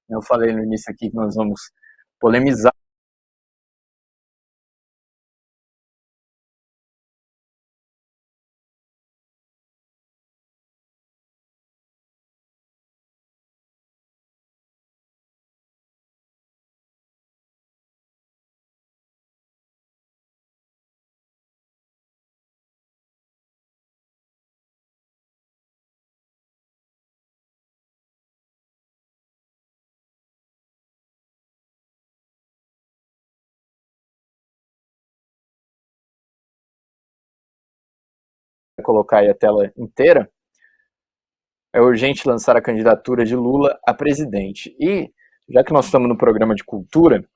Eu falei no início aqui que nós vamos polemizar. Colocar aí a tela inteira. É urgente lançar a candidatura de Lula a presidente. E, já que nós estamos no programa de cultura,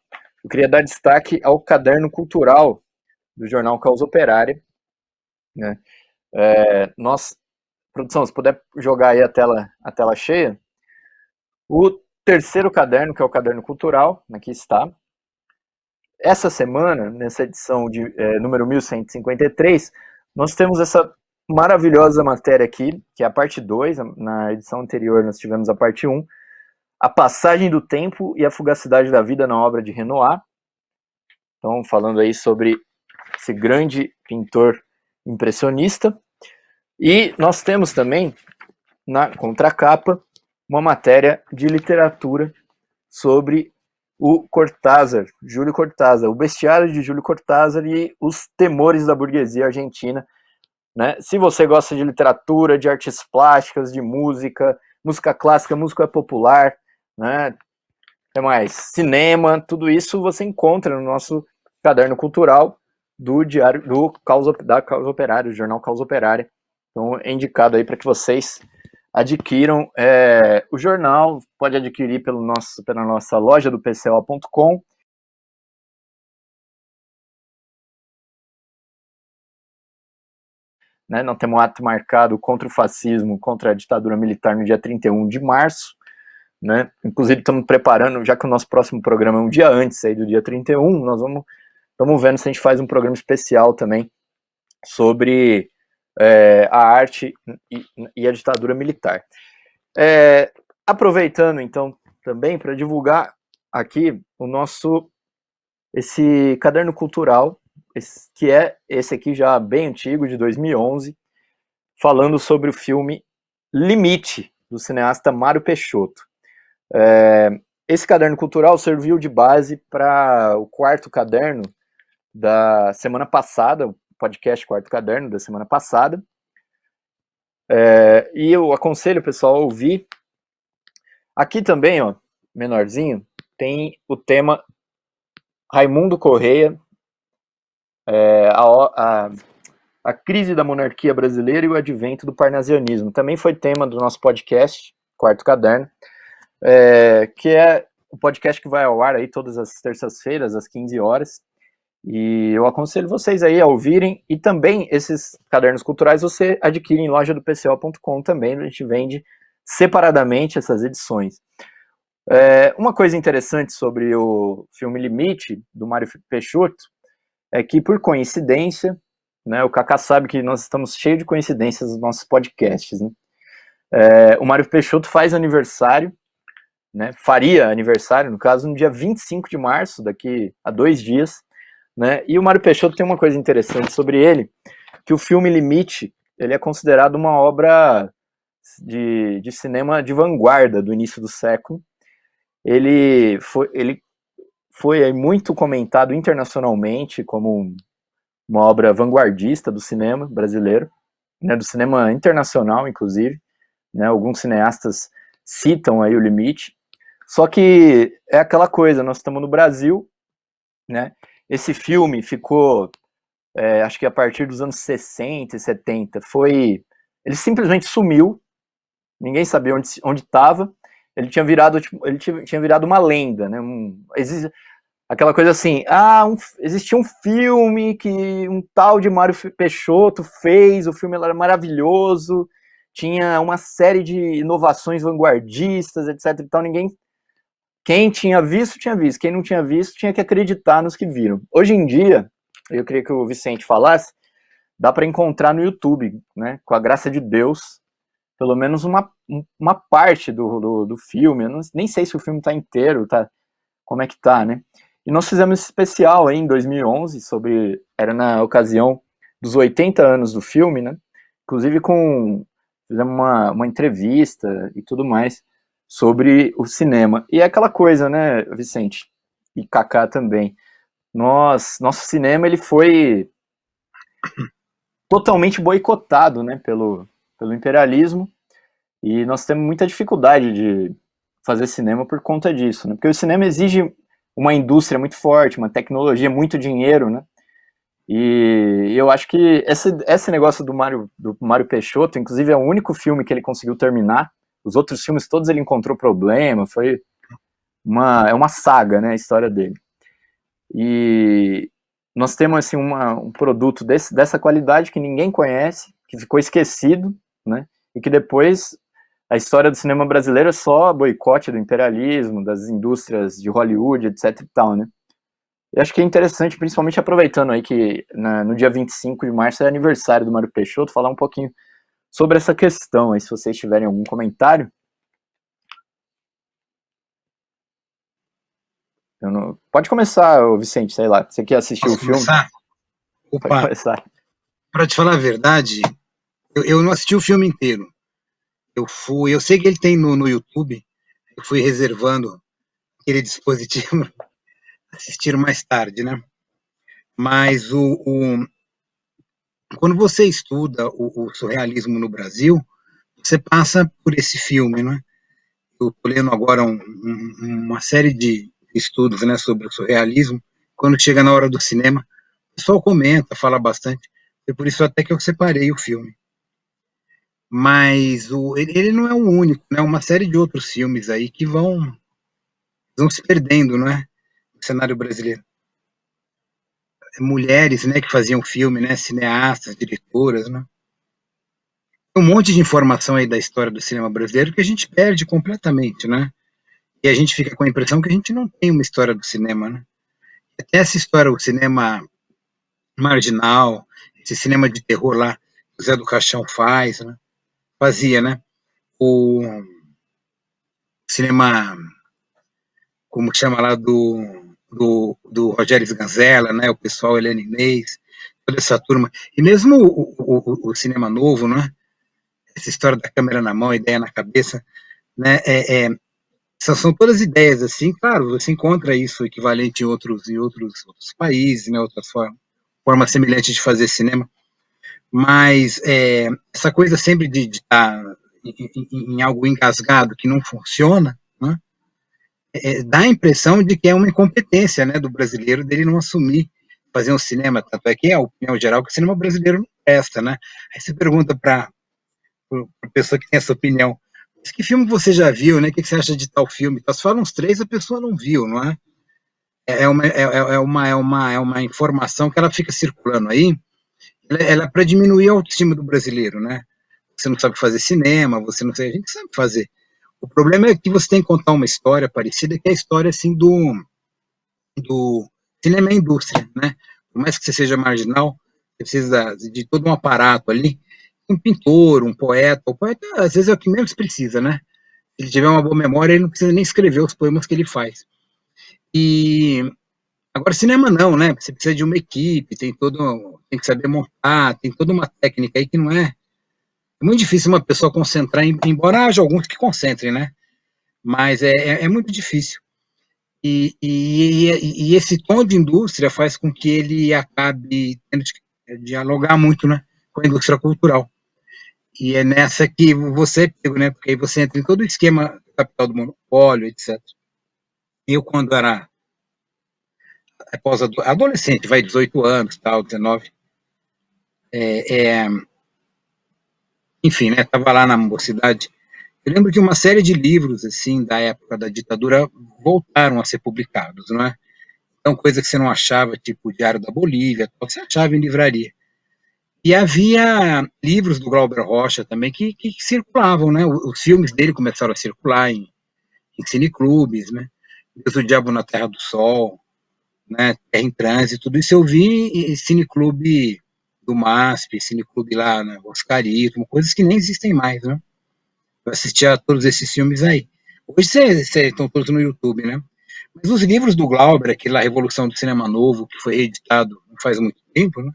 eu queria dar destaque ao caderno cultural do jornal Causa Operária. Né? Nós, produção, se puder jogar aí a tela cheia. O terceiro caderno, que é o caderno cultural, aqui está. Essa semana, nessa edição de número 1153, nós temos essa maravilhosa matéria aqui, que é a parte 2. Na edição anterior nós tivemos a parte 1, a passagem do tempo e a fugacidade da vida na obra de Renoir. Então, falando aí sobre esse grande pintor impressionista. E nós temos também, na contracapa, uma matéria de literatura sobre o Cortázar, Júlio Cortázar, o bestiário de Júlio Cortázar e os temores da burguesia argentina. Né? Se você gosta de literatura, de artes plásticas, de música, música clássica, música popular, né? É mais cinema, tudo isso você encontra no nosso caderno cultural do diário da Causa Operária, do jornal Causa Operária. Então é indicado aí para que vocês adquiram o jornal, pode adquirir pela nossa loja do pco.com. Né, nós temos um ato marcado contra o fascismo, contra a ditadura militar no dia 31 de março. Né? Inclusive estamos preparando, já que o nosso próximo programa é um dia antes aí do dia 31, nós estamos vendo se a gente faz um programa especial também sobre a arte e a ditadura militar. Aproveitando então também para divulgar aqui esse caderno cultural, que é esse aqui já bem antigo, de 2011, falando sobre o filme Limite, do cineasta Mário Peixoto. Esse caderno cultural serviu de base para o quarto caderno da semana passada, o podcast Quarto Caderno da semana passada. E eu aconselho o pessoal a ouvir. Aqui também, ó, menorzinho, tem o tema Raimundo Correia, a crise da monarquia brasileira e o advento do parnasianismo. Também foi tema do nosso podcast, Quarto Caderno, que é o podcast que vai ao ar aí todas as terças-feiras, às 15 horas. E eu aconselho vocês aí a ouvirem. E também esses cadernos culturais você adquire em loja do pco.com também. A gente vende separadamente essas edições. Uma coisa interessante sobre o filme Limite, do Mário Peixoto, é que, por coincidência, né, o Kaká sabe que nós estamos cheios de coincidências nos nossos podcasts. Né? O Mário Peixoto faz aniversário, né, faria aniversário, no caso, no dia 25 de março, daqui a 2 dias. Né? E o Mário Peixoto tem uma coisa interessante sobre ele, que o filme Limite ele é considerado uma obra de cinema de vanguarda do início do século. Ele foi muito comentado internacionalmente como uma obra vanguardista do cinema brasileiro, né, do cinema internacional, inclusive. Né, alguns cineastas citam aí o Limite. Só que é aquela coisa, nós estamos no Brasil, né? Esse filme ficou, acho que a partir dos anos 60 e 70, ele simplesmente sumiu, ninguém sabia onde estava, ele tinha virado uma lenda, né? Aquela coisa assim, existia um filme que um tal de Mário Peixoto fez, o filme era maravilhoso, tinha uma série de inovações vanguardistas, etc. Então quem tinha visto, quem não tinha visto, tinha que acreditar nos que viram. Hoje em dia, eu queria que o Vicente falasse, dá para encontrar no YouTube, né? Com a graça de Deus, pelo menos uma parte do filme. Eu nem sei se o filme tá inteiro, tá? Como é que tá, né? E nós fizemos esse especial aí em 2011 era na ocasião dos 80 anos do filme, né? Inclusive fizemos uma entrevista e tudo mais sobre o cinema. E é aquela coisa, né, Vicente? E Kaká também. Nosso cinema, ele foi totalmente boicotado, né, pelo imperialismo, e nós temos muita dificuldade de fazer cinema por conta disso, né? Porque o cinema exige uma indústria muito forte, uma tecnologia, muito dinheiro, né? E eu acho que esse negócio do Mário Peixoto, inclusive, é o único filme que ele conseguiu terminar. Os outros filmes todos ele encontrou problema, é uma saga, né, a história dele. E nós temos assim um produto dessa qualidade que ninguém conhece, que ficou esquecido, né? E que depois a história do cinema brasileiro é só boicote do imperialismo, das indústrias de Hollywood, etc e tal, né? Eu acho que é interessante, principalmente aproveitando aí que no dia 25 de março é aniversário do Mário Peixoto, falar um pouquinho sobre essa questão aí, se vocês tiverem algum comentário. Pode começar, Vicente, sei lá, você quer assistir o Posso filme? começar? Pode Opa, começar. para te falar a verdade, eu não assisti o filme inteiro. Eu sei que ele tem no YouTube, eu fui reservando aquele dispositivo assistir mais tarde, né? Mas quando você estuda o surrealismo no Brasil, você passa por esse filme, né? Eu estou lendo agora uma série de estudos, né, sobre o surrealismo. Quando chega na hora do cinema, o pessoal comenta, fala bastante. E por isso até que eu separei o filme. Mas ele não é o único, né? Uma série de outros filmes aí que vão se perdendo, não é? No cenário brasileiro. Mulheres, né, que faziam filme, né? Cineastas, diretoras, né? Tem um monte de informação aí da história do cinema brasileiro que a gente perde completamente, né? E a gente fica com a impressão que a gente não tem uma história do cinema, né? Até essa história, o cinema marginal, esse cinema de terror lá, que o Zé do Caixão fazia, né? O cinema, como chama lá, do Rogério Sganzella, né? O pessoal, Helena Inês, toda essa turma. E mesmo o cinema novo, né? Essa história da câmera na mão, ideia na cabeça, né? São todas ideias assim, claro, você encontra isso equivalente em outros países, né? Outras formas semelhantes de fazer cinema, mas essa coisa sempre de estar em algo engasgado que não funciona, né? Dá a impressão de que é uma incompetência, né, do brasileiro dele não assumir fazer um cinema, tanto é que é a opinião geral que o cinema brasileiro não presta, né? Aí você pergunta para a pessoa que tem essa opinião, mas que filme você já viu, né? O que você acha de tal filme? Então, se falam uns três, a pessoa não viu, não é? É uma informação que ela fica circulando aí, ela é para diminuir a autoestima do brasileiro, né? Você não sabe fazer cinema, você não sabe, a gente sabe fazer. O problema é que você tem que contar uma história parecida, que é a história assim do cinema e indústria, né? Por mais que você seja marginal, você precisa de todo um aparato ali, um pintor, um poeta. O poeta, às vezes, é o que menos precisa, né? Se ele tiver uma boa memória, ele não precisa nem escrever os poemas que ele faz. E agora, cinema não, né? Você precisa de uma equipe, tem que saber montar, tem toda uma técnica aí que não é. É muito difícil uma pessoa concentrar, embora haja alguns que concentrem, né? Mas é muito difícil. E esse tom de indústria faz com que ele acabe tendo de dialogar muito, né, com a indústria cultural. E é nessa que você é pego, né, porque aí você entra em todo o esquema capital do monopólio, etc. Eu, quando era adolescente, vai 18 anos, tal, 19, enfim, né, estava lá na mocidade. Eu lembro que uma série de livros, assim, da época da ditadura voltaram a ser publicados, não é? Então, coisa que você não achava, tipo o Diário da Bolívia, você achava em livraria. E havia livros do Glauber Rocha também que circulavam, né? Os filmes dele começaram a circular em cineclubes, né? Deus do Diabo na Terra do Sol, né? Terra em Trânsito, tudo isso eu vi em cineclube do MASP, cineclube lá na Oscarito, coisas que nem existem mais, né? Eu assistia a todos esses filmes aí. Hoje vocês estão todos no YouTube, né? Mas os livros do Glauber, aquele lá, Revolução do Cinema Novo, que foi reeditado não faz muito tempo, né?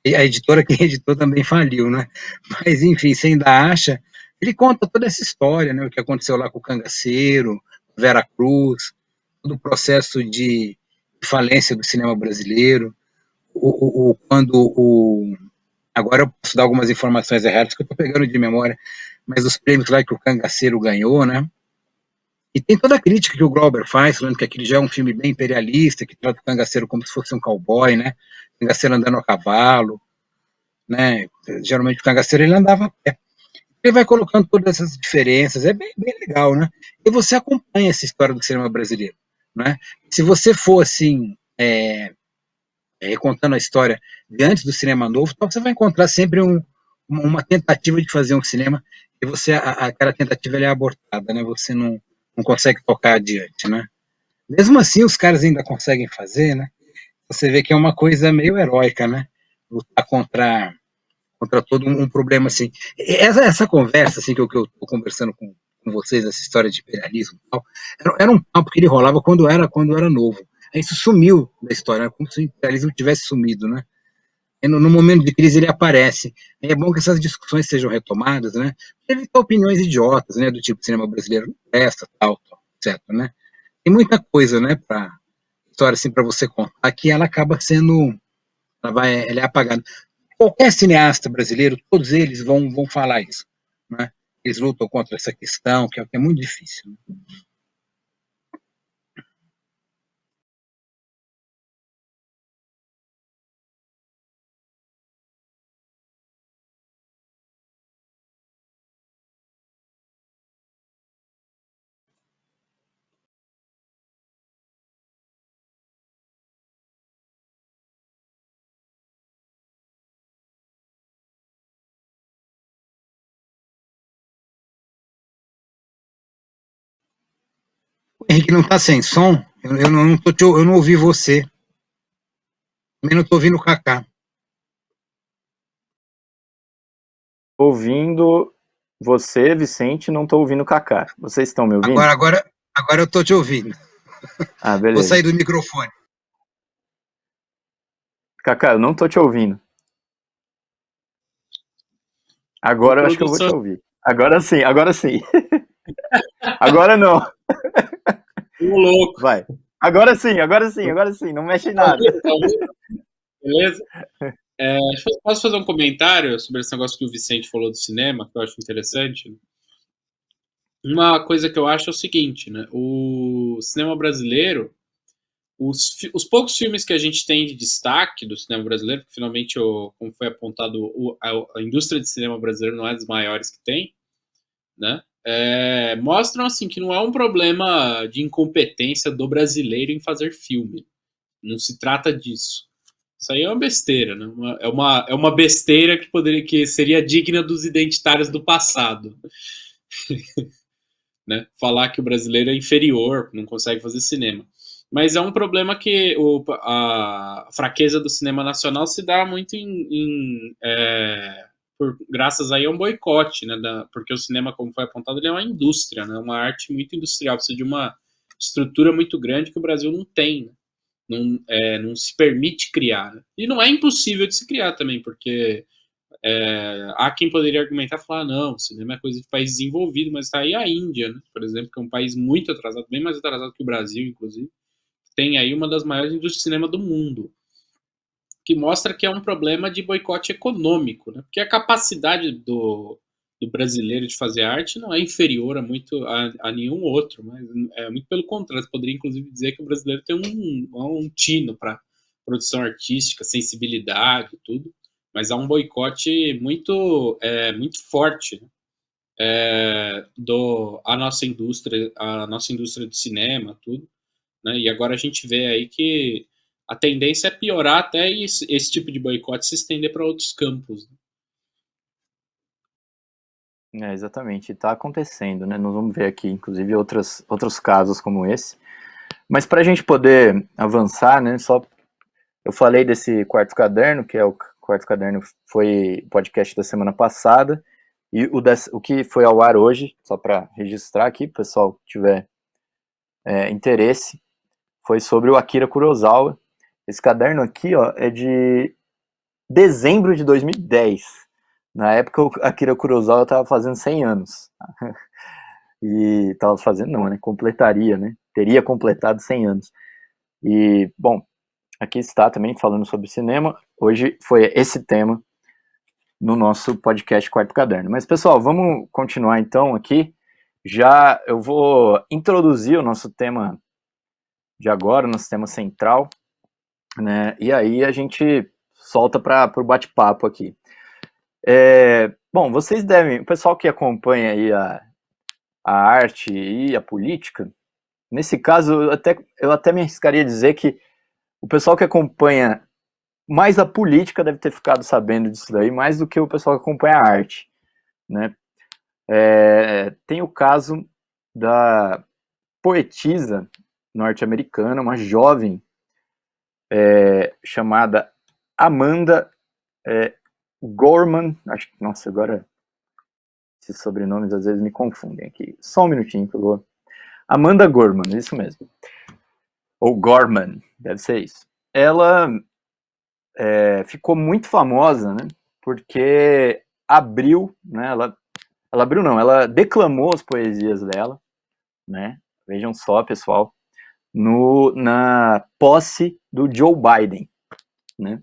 E a editora que editou também faliu, né? Mas, enfim, você ainda acha. Ele conta toda essa história, né? O que aconteceu lá com o Cangaceiro, Vera Cruz, todo o processo de falência do cinema brasileiro, quando agora eu posso dar algumas informações erradas que eu estou pegando de memória, mas os prêmios lá que o Cangaceiro ganhou, né? E tem toda a crítica que o Glauber faz, falando que aquele já é um filme bem imperialista, que trata o cangaceiro como se fosse um cowboy, né? O cangaceiro andando a cavalo, né? Geralmente o cangaceiro ele andava a pé. Ele vai colocando todas essas diferenças, é bem, bem legal, né? E você acompanha essa história do cinema brasileiro, né? Se você for assim, contando a história de antes do cinema novo, então você vai encontrar sempre uma tentativa de fazer um cinema e você aquela tentativa é abortada, né? Você não consegue tocar adiante, né? Mesmo assim, os caras ainda conseguem fazer, né? Você vê que é uma coisa meio heróica, né? Lutar contra todo um problema assim. Essa conversa assim que eu estou conversando com vocês, essa história de imperialismo e tal, era um papo que ele rolava quando era novo. Aí isso sumiu da história, né? Como se o imperialismo tivesse sumido, né? E no momento de crise ele aparece. E é bom que essas discussões sejam retomadas, né? Evitar opiniões idiotas, né? Do tipo, cinema brasileiro não presta, tal, etc, né? Tem muita coisa, né? Para história assim para você contar que ela acaba sendo, ela é apagada. Qualquer cineasta brasileiro, todos eles vão falar isso, né? Eles lutam contra essa questão, que é muito difícil. O Henrique não está sem som? Eu não ouvi você. Também não estou ouvindo o Kaká. Ouvindo você, Vicente, não estou ouvindo o Kaká. Vocês estão me ouvindo? Agora eu estou te ouvindo. Ah, Vou beleza. sair do microfone. Kaká, eu não estou te ouvindo. Ô, Agora eu acho que eu vou te produção, ouvir. Agora sim, agora sim. Agora não. ô louco. Vai. Agora sim, agora sim, agora sim. Não mexe em Tá nada. ouvindo? Tá ouvindo? Beleza? Posso fazer um comentário sobre esse negócio que o Vicente falou do cinema, que eu acho interessante? Uma coisa que eu acho é o seguinte, né? O cinema brasileiro, os poucos filmes que a gente tem de destaque do cinema brasileiro, porque finalmente, como foi apontado, a indústria de cinema brasileiro não é das maiores que tem, né? Mostram assim que não é um problema de incompetência do brasileiro em fazer filme. Não se trata disso. Isso aí é uma besteira, né? É uma besteira que seria digna dos identitários do passado, né? Falar que o brasileiro é inferior, não consegue fazer cinema. Mas é um problema que a fraqueza do cinema nacional se dá muito graças aí a um boicote, né? Porque o cinema, como foi apontado, ele é uma indústria, né? Uma arte muito industrial, precisa de uma estrutura muito grande que o Brasil não tem, né? Não se permite criar. Né? E não é impossível de se criar também, porque há quem poderia argumentar e falar, não, o cinema é coisa de país desenvolvido, mas está aí a Índia, né? Por exemplo, que é um país muito atrasado, bem mais atrasado que o Brasil, inclusive, tem aí uma das maiores indústrias de cinema do mundo, que mostra que é um problema de boicote econômico, né? Porque a capacidade do brasileiro de fazer arte não é inferior a nenhum outro, mas é muito pelo contrário. Você poderia, inclusive, dizer que o brasileiro tem um tino para produção artística, sensibilidade e tudo, mas há um boicote muito forte, né? A nossa indústria de cinema, tudo, né? E agora a gente vê aí que a tendência é piorar até esse tipo de boicote se estender para outros campos. Exatamente, está acontecendo, né? Nós vamos ver aqui, inclusive, outros casos como esse. Mas para a gente poder avançar, né? Eu falei desse quarto caderno, que é o quarto caderno, foi o podcast da semana passada. E o que foi ao ar hoje, só para registrar aqui, o pessoal que tiver interesse, foi sobre o Akira Kurosawa. Esse caderno aqui, ó, é de dezembro de 2010. Na época, o Akira Kurosawa estava fazendo 100 anos. E estava fazendo, não, né? Completaria, né? Teria completado 100 anos. E, bom, aqui está também falando sobre cinema. Hoje foi esse tema no nosso podcast Quarto Caderno. Mas, pessoal, vamos continuar então aqui. Já eu vou introduzir o nosso tema de agora, o nosso tema central, né? E aí a gente solta para o bate-papo aqui. Bom, vocês devem, o pessoal que acompanha aí a arte e a política, nesse caso, eu até me arriscaria a dizer que o pessoal que acompanha mais a política deve ter ficado sabendo disso daí, mais do que o pessoal que acompanha a arte, né? Tem o caso da poetisa norte-americana, uma jovem chamada Amanda Gorman, acho que, nossa, agora esses sobrenomes às vezes me confundem aqui, só um minutinho que eu vou... Amanda Gorman, isso mesmo, ou Gorman, deve ser isso. Ela ficou muito famosa, né, porque abriu, né, ela abriu não, ela declamou as poesias dela, né, vejam só, pessoal, na posse do Joe Biden, né.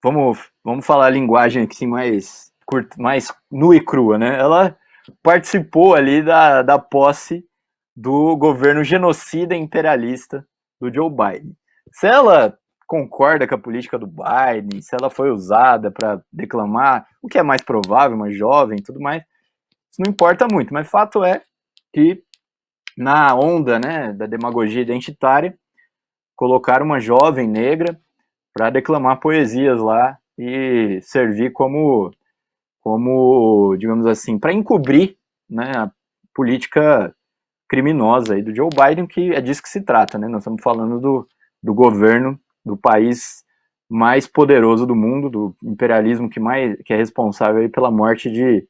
Vamos falar a linguagem assim mais curta, mais nua e crua, né? Ela participou ali da posse do governo genocida e imperialista do Joe Biden. Se ela concorda com a política do Biden, se ela foi usada para declamar, o que é mais provável, uma jovem e tudo mais, isso não importa muito, mas fato é que na onda, né, da demagogia identitária, colocaram uma jovem negra para declamar poesias lá e servir como digamos assim, para encobrir, né, a política criminosa aí do Joe Biden, que é disso que se trata, né? Nós estamos falando do governo do país mais poderoso do mundo, do imperialismo que é responsável aí pela morte de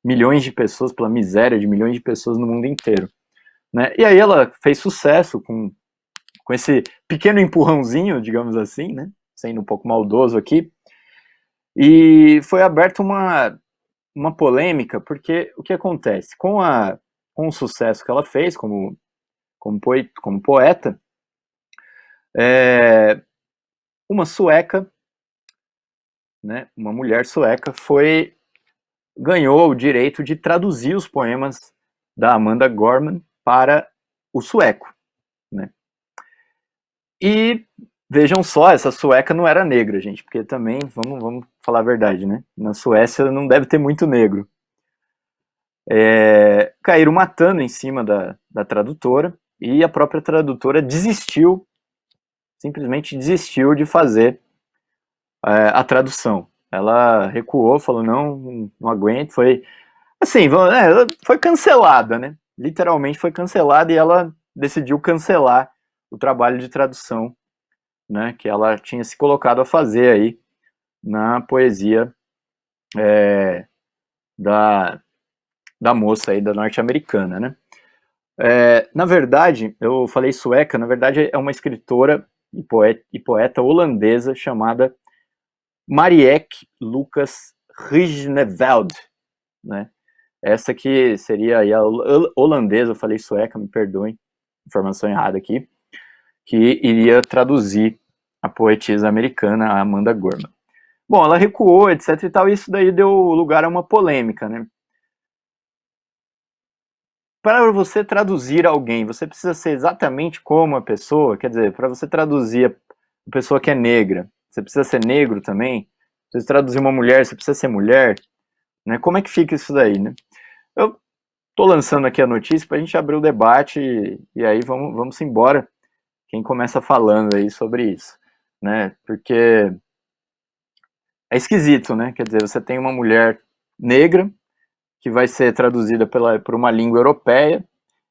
milhões de pessoas, pela miséria de milhões de pessoas no mundo inteiro, né? E aí ela fez sucesso com esse pequeno empurrãozinho, digamos assim, né? Sendo um pouco maldoso aqui, e foi aberta uma polêmica, porque o que acontece? Com o sucesso que ela fez como poeta, uma sueca, né, uma mulher sueca, ganhou o direito de traduzir os poemas da Amanda Gorman para o sueco, né? E vejam só, essa sueca não era negra, gente, porque também, vamos falar a verdade, né? Na Suécia não deve ter muito negro. Caíram matando em cima da tradutora, e a própria tradutora simplesmente desistiu de fazer a tradução. Ela recuou, falou, não aguento, foi assim, ela foi cancelada, né? Literalmente foi cancelada, e ela decidiu cancelar o trabalho de tradução, né, que ela tinha se colocado a fazer aí na poesia da moça aí, da norte-americana, né? Na verdade, eu falei sueca, na verdade é uma escritora e poeta holandesa chamada Marieke Lucas Rijneveld, né? Essa que seria aí a holandesa, eu falei sueca, me perdoem, informação errada aqui, que iria traduzir a poetisa americana, a Amanda Gorman. Bom, ela recuou, etc e tal, e isso daí deu lugar a uma polêmica, né? Para você traduzir alguém, você precisa ser exatamente como a pessoa, quer dizer, para você traduzir a pessoa que é negra, você precisa ser negro também? Se você traduzir uma mulher, você precisa ser mulher? Né? Como é que fica isso daí, né? Eu tô lançando aqui a notícia para a gente abrir o debate e aí vamos embora. Quem começa falando aí sobre isso, né? Porque é esquisito, né? Quer dizer, você tem uma mulher negra que vai ser traduzida por uma língua europeia,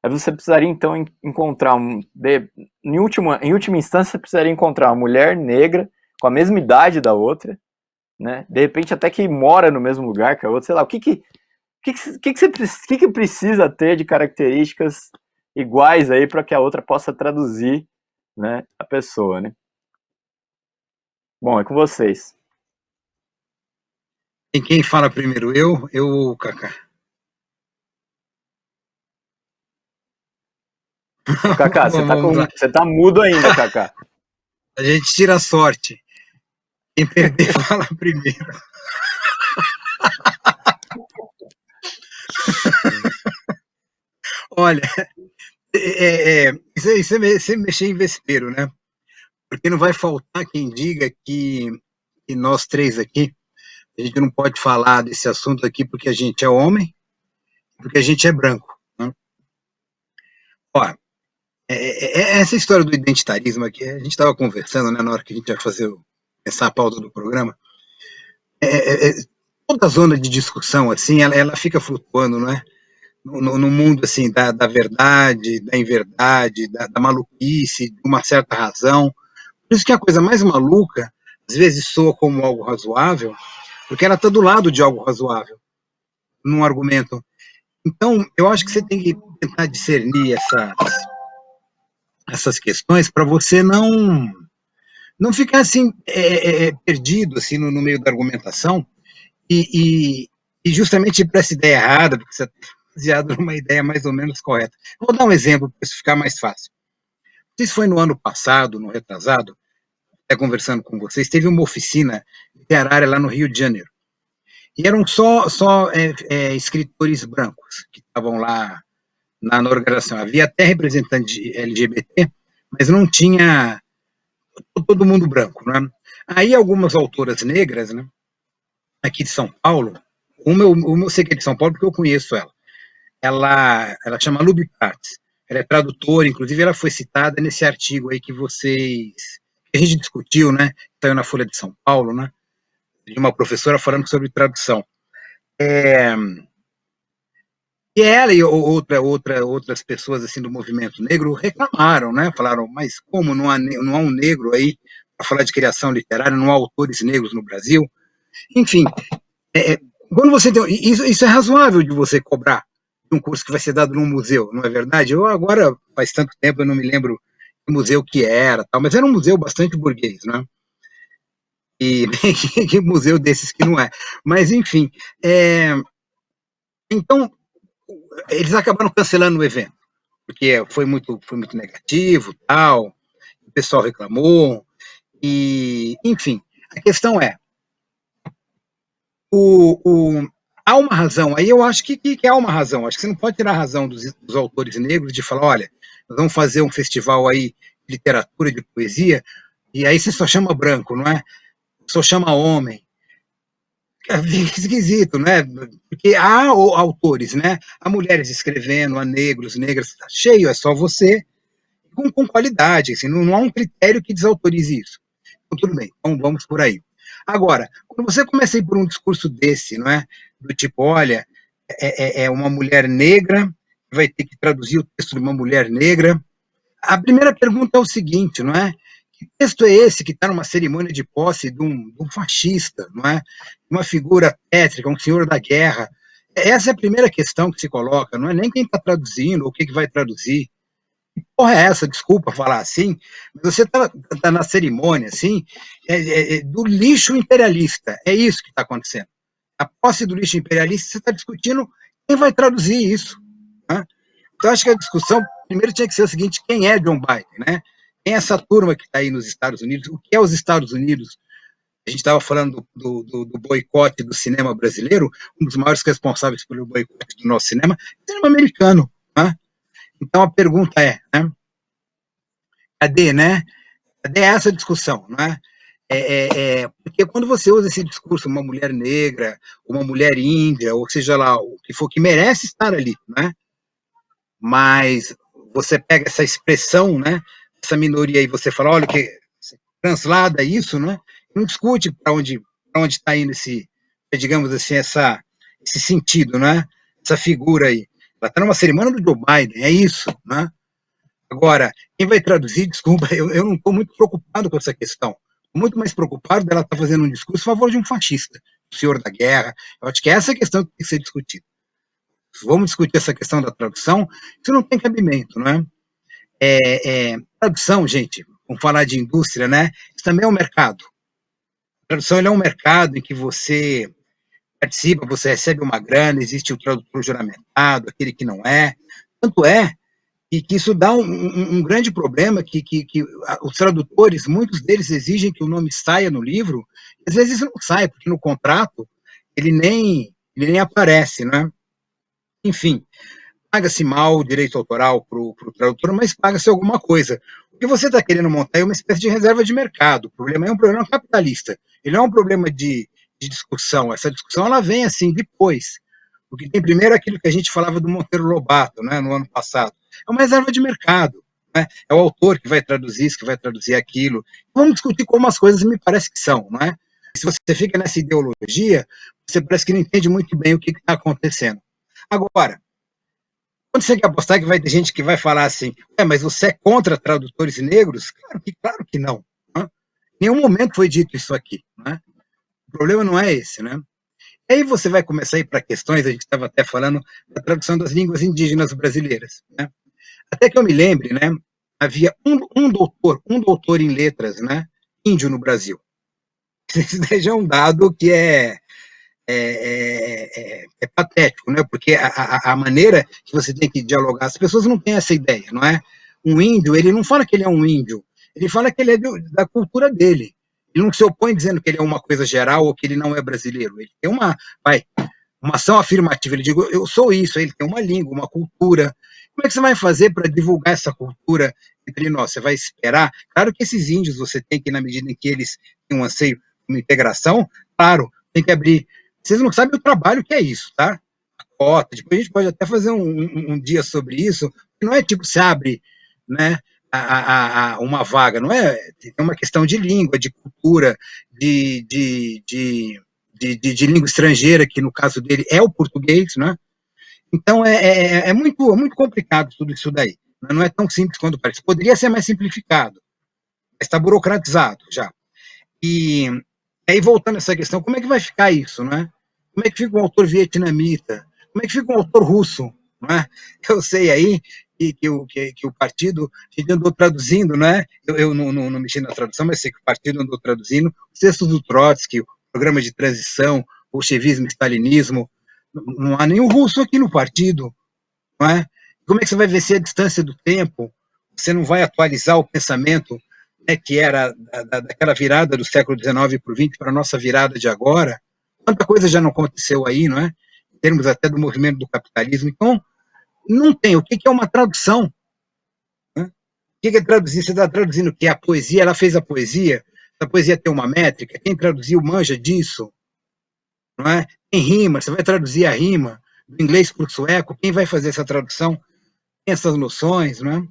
aí você precisaria então encontrar em última instância, você precisaria encontrar uma mulher negra com a mesma idade da outra, né? De repente até que mora no mesmo lugar que a outra, sei lá, o que precisa ter de características iguais aí para que a outra possa traduzir, né, a pessoa, né? Bom, é com vocês. E quem fala primeiro, eu ou o Kaká? Ô, Kaká, Vamos lá. você tá mudo ainda, Kaká. A gente tira a sorte. Quem perder fala primeiro. Olha, isso é mexer em vespeiro, né? Porque não vai faltar quem diga que nós três aqui, a gente não pode falar desse assunto aqui porque a gente é homem, porque a gente é branco. Né? Ó, essa história do identitarismo aqui, a gente estava conversando, né, na hora que a gente ia essa pauta do programa, toda zona de discussão, assim, ela fica flutuando, não é? No mundo, assim, da verdade, da inverdade, da maluquice, de uma certa razão. Por isso que a coisa mais maluca, às vezes soa como algo razoável, porque ela está do lado de algo razoável, num argumento. Então, eu acho que você tem que tentar discernir essas questões para você não ficar assim perdido assim no meio da argumentação e justamente para essa ideia errada, porque você está baseado numa ideia mais ou menos correta. Vou dar um exemplo para isso ficar mais fácil. Não sei se foi no ano passado, no retrasado, até conversando com vocês, teve uma oficina literária lá no Rio de Janeiro. E eram só escritores brancos que estavam lá na organização. Havia até representante LGBT, mas não tinha todo mundo branco. Né? Aí algumas autoras negras, né, aqui de São Paulo, uma eu sei que é de São Paulo porque eu conheço ela. Ela chama Luby Prats. Ela é tradutora, inclusive ela foi citada nesse artigo aí que a gente discutiu, né? Saiu na Folha de São Paulo, né? De uma professora falando sobre tradução. E ela e outras pessoas assim do movimento negro reclamaram, né? Falaram, mas como não há um negro aí para falar de criação literária, não há autores negros no Brasil? Enfim, quando você tem isso é razoável de você cobrar um curso que vai ser dado num museu, não é verdade? Eu agora faz tanto tempo eu não me lembro que museu que era, tal, mas era um museu bastante burguês, né? E que museu desses que não é. Mas enfim, então eles acabaram cancelando o evento porque foi muito negativo, tal, o pessoal reclamou, e, enfim, a questão é, há uma razão, aí eu acho que há uma razão, acho que você não pode tirar a razão dos autores negros de falar, olha, nós vamos fazer um festival aí de literatura, de poesia, e aí você só chama branco, não é? Só chama homem. É esquisito, né? Porque há autores, né? Há mulheres escrevendo, há negros, negras, tá cheio, é só você com qualidade, assim, não há um critério que desautorize isso. Então, tudo bem, então vamos por aí. Agora, quando você começa a ir por um discurso desse, não é? Do tipo, olha, é uma mulher negra, vai ter que traduzir o texto de uma mulher negra. A primeira pergunta é o seguinte, não é? Que texto é esse que está numa cerimônia de posse de um fascista, não é? Uma figura tétrica, um senhor da guerra. Essa é a primeira questão que se coloca, não é nem quem está traduzindo ou o que vai traduzir. Porra é essa? Desculpa falar assim, mas você tá na cerimônia, assim, do lixo imperialista. É isso que está acontecendo. A posse do lixo imperialista, você está discutindo quem vai traduzir isso. Né? Então, acho que a discussão, primeiro, tinha que ser o seguinte: quem é John Biden? Né? Quem é essa turma que está aí nos Estados Unidos? O que é os Estados Unidos? A gente estava falando do boicote do cinema brasileiro, um dos maiores responsáveis pelo boicote do nosso cinema, é o cinema americano. Né? Então, a pergunta né? Cadê, né? Cadê essa discussão, não é? Porque quando você usa esse discurso, uma mulher negra, uma mulher índia, ou seja lá, o que for, que merece estar ali, né? Mas você pega essa expressão, né? Essa minoria aí, você fala, olha, que translada isso, né? Não discute para onde está indo digamos assim, esse sentido, né? Essa figura aí. Ela está numa cerimônia do Joe Biden, é isso, né? Agora, quem vai traduzir, desculpa, eu não estou muito preocupado com essa questão. muito mais preocupado dela estar fazendo um discurso a favor de um fascista, o senhor da guerra. Eu acho que essa é a questão que tem que ser discutida. Vamos discutir essa questão da tradução, isso não tem cabimento, não é? Tradução, gente, vamos falar de indústria, né? Isso também é um mercado. A tradução é um mercado em que você participa, você recebe uma grana, existe o tradutor juramentado, aquele que não é. Tanto é que isso dá um grande problema, que os tradutores, muitos deles exigem que o nome saia no livro, e às vezes não sai, porque no contrato ele nem aparece, né? Enfim, paga-se mal o direito autoral para o tradutor, mas paga-se alguma coisa. O que você está querendo montar é uma espécie de reserva de mercado. O problema é um problema capitalista. Ele não é um problema de discussão. Essa discussão ela vem assim depois. O que tem primeiro é aquilo que a gente falava do Monteiro Lobato, né, no ano passado. É uma reserva de mercado. Né? É o autor que vai traduzir isso, que vai traduzir aquilo. Vamos discutir como as coisas me parece que são. Não é? Se você fica nessa ideologia, você parece que não entende muito bem o que está acontecendo. Agora, quando você quer apostar que vai ter gente que vai falar assim, mas você é contra tradutores negros? Claro que não. Né? Em nenhum momento foi dito isso aqui. Né? O problema não é esse, né? E aí você vai começar a ir para questões, a gente estava até falando da tradução das línguas indígenas brasileiras. Né? Até que eu me lembre, né, havia um doutor em letras, né, índio no Brasil. Isso já é um dado que é patético, né? Porque a maneira que você tem que dialogar, as pessoas não têm essa ideia, não é? Um índio, ele não fala que ele é um índio, ele fala que ele é da cultura dele. Ele não se opõe dizendo que ele é uma coisa geral ou que ele não é brasileiro. Ele tem uma ação afirmativa. Ele diz, eu sou isso. Ele tem uma língua, uma cultura. Como é que você vai fazer para divulgar essa cultura entre nós? Você vai esperar? Claro que esses índios você tem que, na medida em que eles têm um anseio de uma integração, claro, tem que abrir. Vocês não sabem o trabalho que é isso, tá? A cota, depois a gente pode até fazer um dia sobre isso. Não é tipo se abre, né, uma vaga, não é? Tem uma questão de língua, de cultura, de língua estrangeira, que no caso dele é o português, né? Então é muito complicado tudo isso daí. Não é tão simples quanto parece. Poderia ser mais simplificado, mas está burocratizado já. E aí, voltando a essa questão, como é que vai ficar isso, né? Como é que fica um autor vietnamita? Como é que fica um autor russo? Não é? Eu sei aí que o partido, a gente andou traduzindo, né? Eu não mexi na tradução, mas sei que o partido andou traduzindo os textos do Trotsky, o programa de transição, bolchevismo, stalinismo. Não há nenhum russo aqui no partido, não é? Como é que você vai vencer a distância do tempo? Você não vai atualizar o pensamento, né, que era daquela virada do século XIX para o XX para a nossa virada de agora? Quanta coisa já não aconteceu aí, não é? Em termos até do movimento do capitalismo. Então, não tem. O que é uma tradução? Né? O que é traduzir? Você está traduzindo o que? A poesia? Ela fez a poesia? A poesia tem uma métrica? Quem traduziu manja disso? Não é? Tem rima, você vai traduzir a rima do inglês para o sueco, quem vai fazer essa tradução tem essas noções, não é?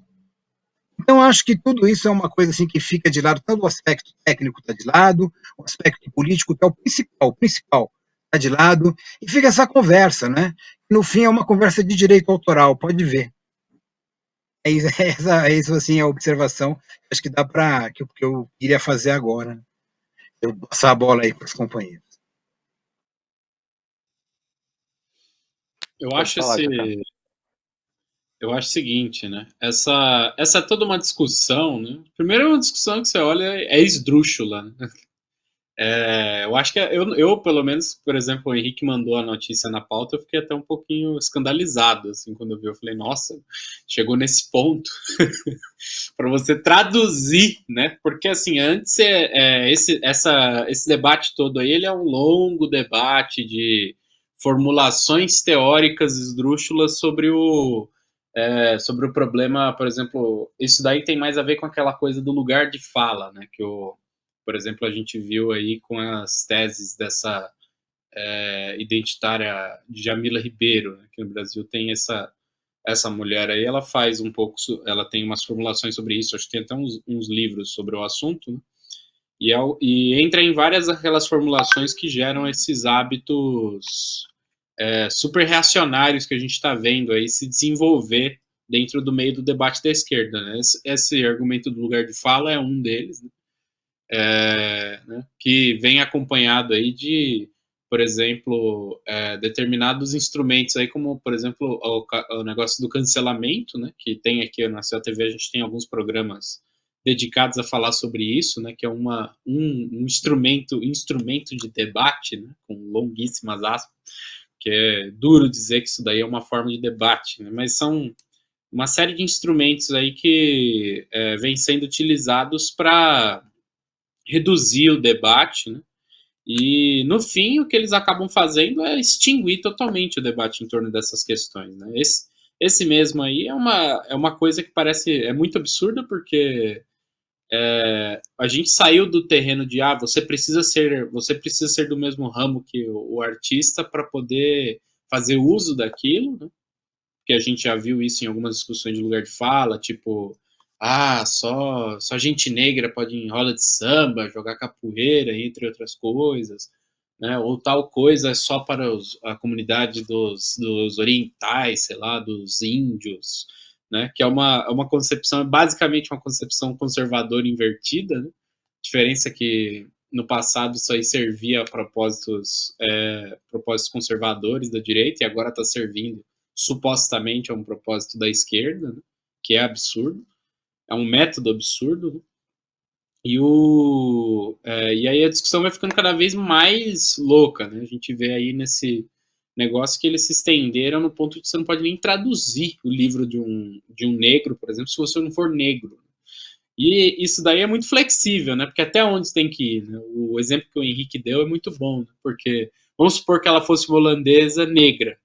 Então, acho que tudo isso é uma coisa assim que fica de lado, tanto o aspecto técnico está de lado, o aspecto político, que é o principal está de lado, e fica essa conversa, né? No fim, é uma conversa de direito autoral, pode ver. Isso assim, é a observação acho que dá para que eu iria fazer agora. Né? Eu passar a bola aí para os companheiros. Eu acho eu acho o seguinte, né? Essa é toda uma discussão, né? Primeiro é uma discussão que você olha é esdrúxula, né? Eu acho que eu, pelo menos, por exemplo, o Henrique mandou a notícia na pauta, eu fiquei até um pouquinho escandalizado, assim, quando eu vi. Eu falei, nossa, chegou nesse ponto para você traduzir, né? Porque, assim, antes esse debate todo aí, ele é um longo debate de formulações teóricas esdrúxulas sobre o problema, por exemplo, isso daí tem mais a ver com aquela coisa do lugar de fala, né? Por exemplo, a gente viu aí com as teses dessa identitária de Jamila Ribeiro, né, que no Brasil tem essa mulher aí, ela faz um pouco, ela tem umas formulações sobre isso, acho que tem até uns livros sobre o assunto, né, e entra em várias aquelas formulações que geram esses hábitos super reacionários que a gente está vendo aí se desenvolver dentro do meio do debate da esquerda. Né? Esse argumento do lugar de fala é um deles, né? né, que vem acompanhado aí de, por exemplo, determinados instrumentos aí, como, por exemplo, o negócio do cancelamento, né, que tem aqui na CELTV, a gente tem alguns programas dedicados a falar sobre isso, né, que é um instrumento de debate, né, com longuíssimas aspas, que é duro dizer que isso daí é uma forma de debate, né, mas são uma série de instrumentos aí que vêm sendo utilizados para reduzir o debate, né, e no fim o que eles acabam fazendo é extinguir totalmente o debate em torno dessas questões, né. Esse mesmo aí é uma coisa que parece muito absurda, porque a gente saiu do terreno de você precisa ser do mesmo ramo que o artista para poder fazer uso daquilo, né? Que a gente já viu isso em algumas discussões de lugar de fala, tipo, só gente negra pode ir em roda de samba, jogar capoeira, entre outras coisas, né? Ou tal coisa é só para a comunidade dos orientais, sei lá, dos índios, né? Que é uma concepção, basicamente uma concepção conservadora invertida, né? Diferença que no passado isso aí servia a propósitos conservadores da direita, e agora está servindo supostamente a um propósito da esquerda, né? Que é absurdo, é um método absurdo, né? E aí a discussão vai ficando cada vez mais louca, né? A gente vê aí nesse negócio que eles se estenderam no ponto de que você não pode nem traduzir o livro de um negro, por exemplo, se você não for negro. E isso daí é muito flexível, né? Porque até onde tem que ir, né? O exemplo que o Henrique deu é muito bom, né? Porque vamos supor que ela fosse uma holandesa negra,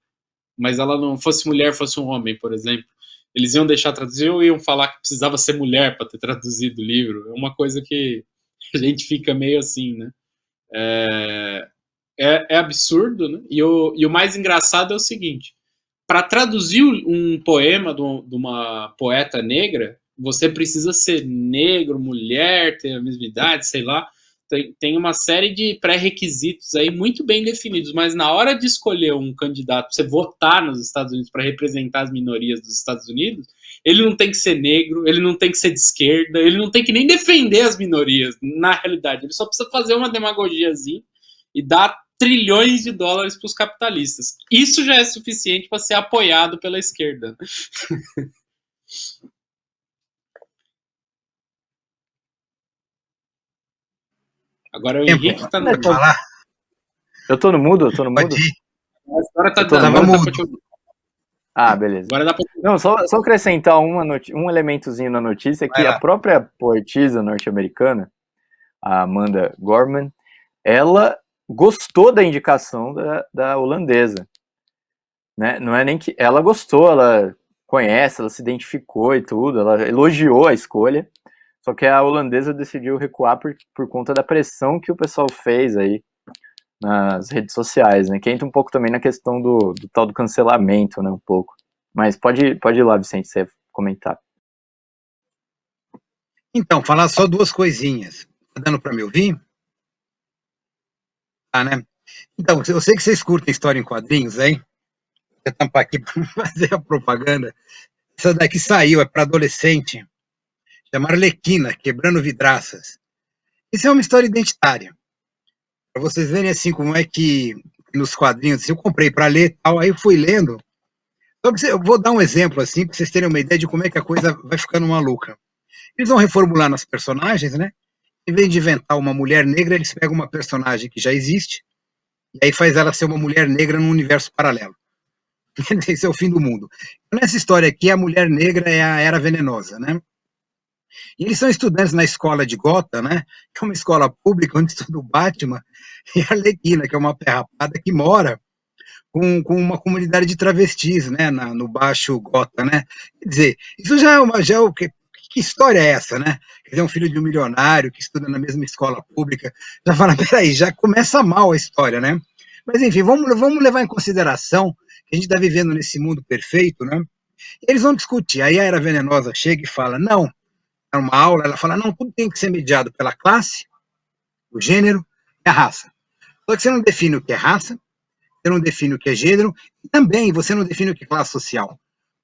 mas ela não fosse mulher, fosse um homem, por exemplo. Eles iam deixar traduzir ou iam falar que precisava ser mulher para ter traduzido o livro? É uma coisa que a gente fica meio assim, né? É absurdo, né? E o mais engraçado é o seguinte: para traduzir um poema de uma poeta negra, você precisa ser negro, mulher, ter a mesma idade, sei lá. Tem uma série de pré-requisitos aí muito bem definidos, mas na hora de escolher um candidato para você votar nos Estados Unidos para representar as minorias dos Estados Unidos, ele não tem que ser negro, ele não tem que ser de esquerda, ele não tem que nem defender as minorias, na realidade. Ele só precisa fazer uma demagogiazinha e dar trilhões de dólares para os capitalistas. Isso já é suficiente para ser apoiado pela esquerda. Agora o Henrique está no mudo. Falar? Eu tô no mudo? Pode ir. Agora tá dando. Agora mudo. Beleza. Agora dá pra... Não, só acrescentar um elementozinho na notícia, que a própria poetisa norte-americana, a Amanda Gorman, ela gostou da indicação da holandesa, né? Não é nem que ela gostou, ela conhece, ela se identificou e tudo, ela elogiou a escolha, só que a holandesa decidiu recuar por conta da pressão que o pessoal fez aí nas redes sociais, né? Que entra um pouco também na questão do tal do cancelamento, né? Um pouco. Mas pode ir lá, Vicente, você comentar. Então, falar só duas coisinhas. Tá dando para me ouvir? Né? Então, eu sei que vocês curtem história em quadrinhos, hein? Vou tampar aqui para fazer a propaganda. Essa daqui saiu, é para adolescente. Chama Arlequina, Quebrando Vidraças. Isso é uma história identitária. Para vocês verem assim como é que nos quadrinhos, assim, eu comprei para ler e tal, aí eu fui lendo. Eu vou dar um exemplo assim, para vocês terem uma ideia de como é que a coisa vai ficando maluca. Eles vão reformulando as personagens, né? Em vez de inventar uma mulher negra, eles pegam uma personagem que já existe e aí faz ela ser uma mulher negra num universo paralelo. Esse é o fim do mundo. Nessa história aqui, a mulher negra é a Era Venenosa, né? E eles são estudantes na escola de Gotham, né? Que é uma escola pública onde estuda o Batman e a Arlequina, que é uma perrapada que mora com uma comunidade de travestis, né? No Baixo Gotham, né? Quer dizer, isso já é o que história é essa, né? Quer dizer, um filho de um milionário que estuda na mesma escola pública, já fala, peraí, já começa mal a história, né? Mas enfim, vamos levar em consideração que a gente está vivendo nesse mundo perfeito, né? Eles vão discutir, aí a Era Venenosa chega e fala, não, é uma aula, ela fala, não, tudo tem que ser mediado pela classe, o gênero e a raça. Só que você não define o que é raça, você não define o que é gênero, e também você não define o que é classe social.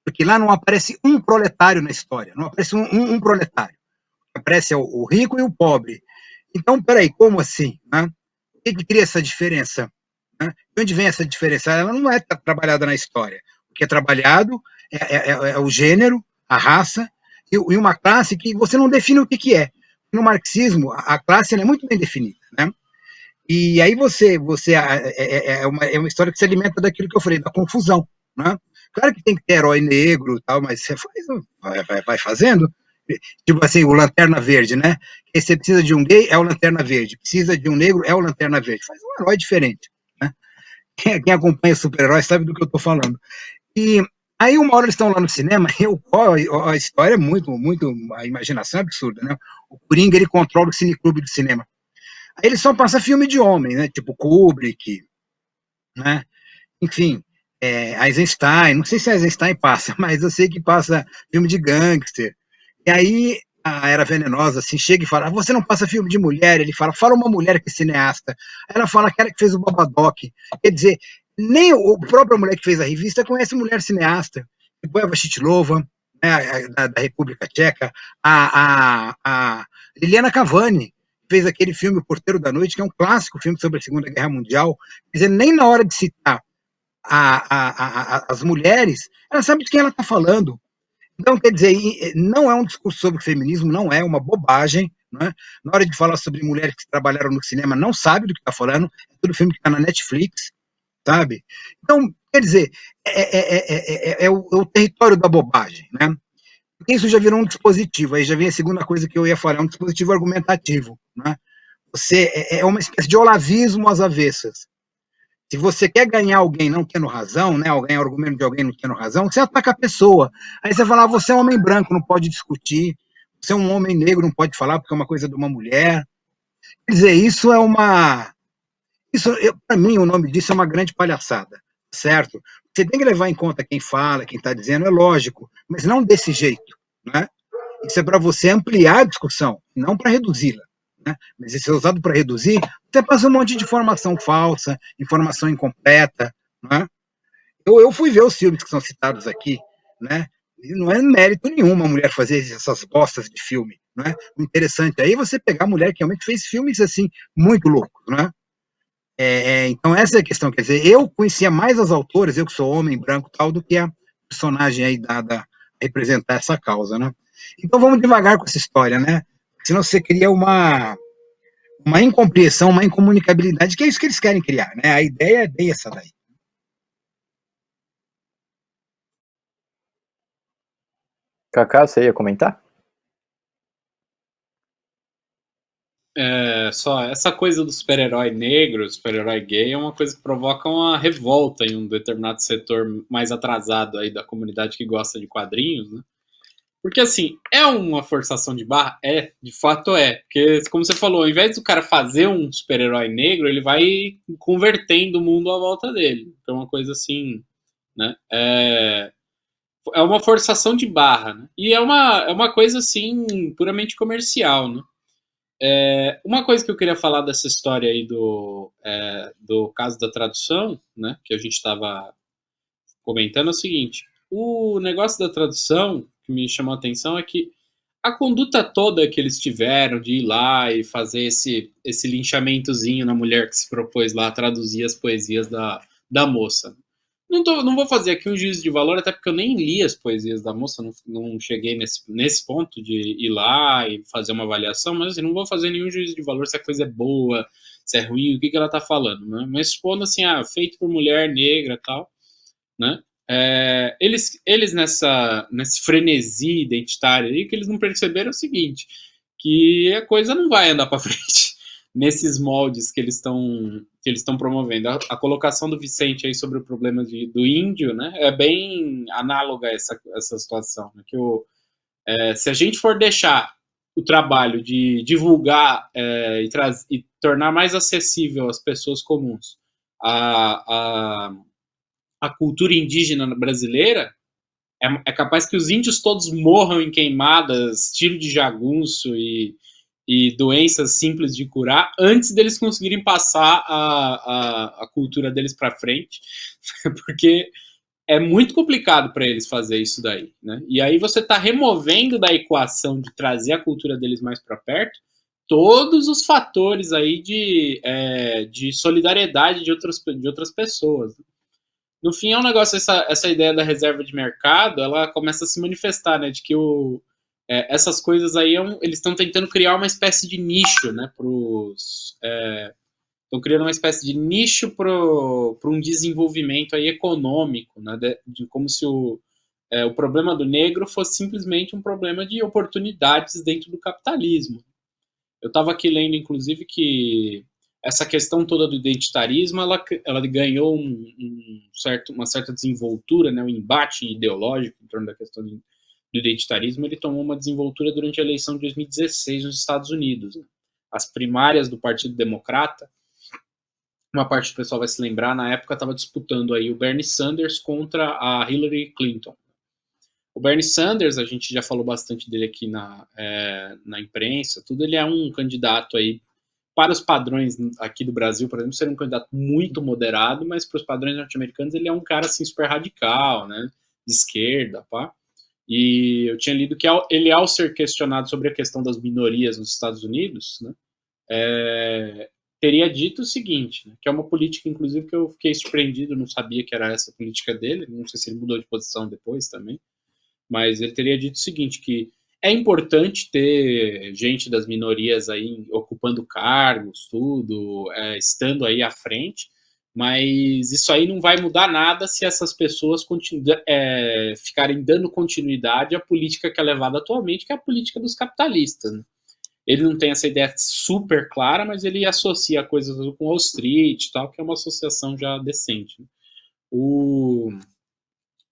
Porque lá não aparece um proletário na história, não aparece um proletário. Aparece o rico e o pobre. Então, peraí, como assim? Né? O que cria essa diferença? Né? De onde vem essa diferença? Ela não é trabalhada na história. O que é trabalhado é o gênero, a raça e uma classe que você não define o que é. No marxismo, a classe é muito bem definida, né? E aí é uma história que se alimenta daquilo que eu falei, da confusão, né? Claro que tem que ter herói negro e tal, mas você vai fazendo. Tipo assim, o Lanterna Verde, né? E você precisa de um gay, é o Lanterna Verde. Precisa de um negro, é o Lanterna Verde. Faz um herói diferente, né? Quem acompanha super-heróis sabe do que eu tô falando. E aí uma hora eles estão lá no cinema, a história é a imaginação é absurda, né? O Coringa, ele controla o cineclube do cinema. Aí ele só passa filme de homem, né? Tipo Kubrick, né? Enfim, Eisenstein, não sei se Eisenstein passa, mas eu sei que passa filme de gangster. E aí a Era Venenosa assim chega e fala: você não passa filme de mulher? Ele fala uma mulher que é cineasta. Aí ela fala aquela que fez o Babadoc. Quer dizer, nem o própria mulher que fez a revista conhece mulher cineasta. Tipo Eva Chitlova, né, da República Tcheca, a Liliana Cavani fez aquele filme O Porteiro da Noite, que é um clássico filme sobre a Segunda Guerra Mundial. Quer dizer, nem na hora de citar as mulheres, ela sabe de quem ela está falando. Então, quer dizer, não é um discurso sobre feminismo, não é uma bobagem. Né? Na hora de falar sobre mulheres que trabalharam no cinema, não sabe do que está falando, é todo filme que está na Netflix, sabe? Então, quer dizer, é o território da bobagem, né? Porque isso já virou um dispositivo, aí já vem a segunda coisa que eu ia falar, é um dispositivo argumentativo, né? É uma espécie de olavismo às avessas. Se você quer ganhar alguém não tendo razão, né, ganhar argumento de alguém não tendo razão, você ataca a pessoa. Aí você fala, você é um homem branco, não pode discutir. Você é um homem negro, não pode falar porque é uma coisa de uma mulher. Quer dizer, isso é uma... para mim, o nome disso é uma grande palhaçada, certo? Você tem que levar em conta quem fala, quem está dizendo, é lógico, mas não desse jeito, né? Isso é para você ampliar a discussão, não para reduzi-la. Né? Mas isso é usado para reduzir, você passa um monte de informação falsa, informação incompleta. Né? Eu fui ver os filmes que são citados aqui, né? E não é mérito nenhum uma mulher fazer essas bostas de filme. Né? O interessante aí é você pegar a mulher que realmente fez filmes assim, muito loucos. Né? Então, essa é a questão. Quer dizer, eu conhecia mais as autoras, eu que sou homem branco tal, do que a personagem aí dada a representar essa causa. Né? Então, vamos devagar com essa história, né? Senão você cria uma incompreensão, uma incomunicabilidade, que é isso que eles querem criar, né? A ideia é bem essa daí. Kaká, você ia comentar? Só essa coisa do super-herói negro, super-herói gay, é uma coisa que provoca uma revolta em um determinado setor mais atrasado aí da comunidade que gosta de quadrinhos, né? Porque, assim, é uma forçação de barra? De fato é. Porque, como você falou, ao invés do cara fazer um super-herói negro, ele vai convertendo o mundo à volta dele. Então, é uma coisa assim, né? É uma forçação de barra, né? E é uma coisa, assim, puramente comercial, né? Uma coisa que eu queria falar dessa história aí do caso da tradução, né? Que a gente estava comentando é o seguinte: o negócio da tradução que me chamou a atenção é que a conduta toda que eles tiveram de ir lá e fazer esse linchamentozinho na mulher que se propôs lá a traduzir as poesias da moça. Não vou fazer aqui um juízo de valor, até porque eu nem li as poesias da moça, não cheguei nesse ponto de ir lá e fazer uma avaliação, mas assim, não vou fazer nenhum juízo de valor se a coisa é boa, se é ruim, o que ela tá falando, né? Mas supondo assim, feito por mulher negra e tal, né? Eles nesse frenesi identitário aí, que eles não perceberam é o seguinte, que a coisa não vai andar para frente nesses moldes que eles estão promovendo. A colocação do Vicente aí sobre o problema do índio, né, é bem análoga a essa situação, né, que se a gente for deixar o trabalho de divulgar e tornar mais acessível às pessoas comuns a cultura indígena brasileira, é capaz que os índios todos morram em queimadas, tiro de jagunço e doenças simples de curar antes deles conseguirem passar a cultura deles para frente, porque é muito complicado para eles fazer isso daí, né? E aí você está removendo da equação de trazer a cultura deles mais para perto todos os fatores aí de solidariedade de outras pessoas. No fim, é um negócio, essa ideia da reserva de mercado, ela começa a se manifestar, né, de que essas coisas aí, eles estão tentando criar uma espécie de nicho, né, estão criando uma espécie de nicho para um desenvolvimento aí econômico, né, como se o problema do negro fosse simplesmente um problema de oportunidades dentro do capitalismo. Eu estava aqui lendo, inclusive, que essa questão toda do identitarismo, ela ganhou uma certa desenvoltura, né, um embate ideológico em torno da questão do identitarismo, ele tomou uma desenvoltura durante a eleição de 2016 nos Estados Unidos. Né? As primárias do Partido Democrata, uma parte do pessoal vai se lembrar, na época estava disputando aí o Bernie Sanders contra a Hillary Clinton. O Bernie Sanders, a gente já falou bastante dele aqui na imprensa, tudo, ele é um candidato aí, para os padrões aqui do Brasil, por exemplo, ser um candidato muito moderado, mas para os padrões norte-americanos ele é um cara assim super radical, né, de esquerda, pá. E eu tinha lido que ele, ao ser questionado sobre a questão das minorias nos Estados Unidos, né, teria dito o seguinte, né, que é uma política, inclusive, que eu fiquei surpreendido, não sabia que era essa a política dele, não sei se ele mudou de posição depois também, mas ele teria dito o seguinte, que é importante ter gente das minorias aí ocupando cargos, tudo, estando aí à frente, mas isso aí não vai mudar nada se essas pessoas ficarem dando continuidade à política que é levada atualmente, que é a política dos capitalistas. Né? Ele não tem essa ideia super clara, mas ele associa coisas com Wall Street e tal, que é uma associação já decente. Né?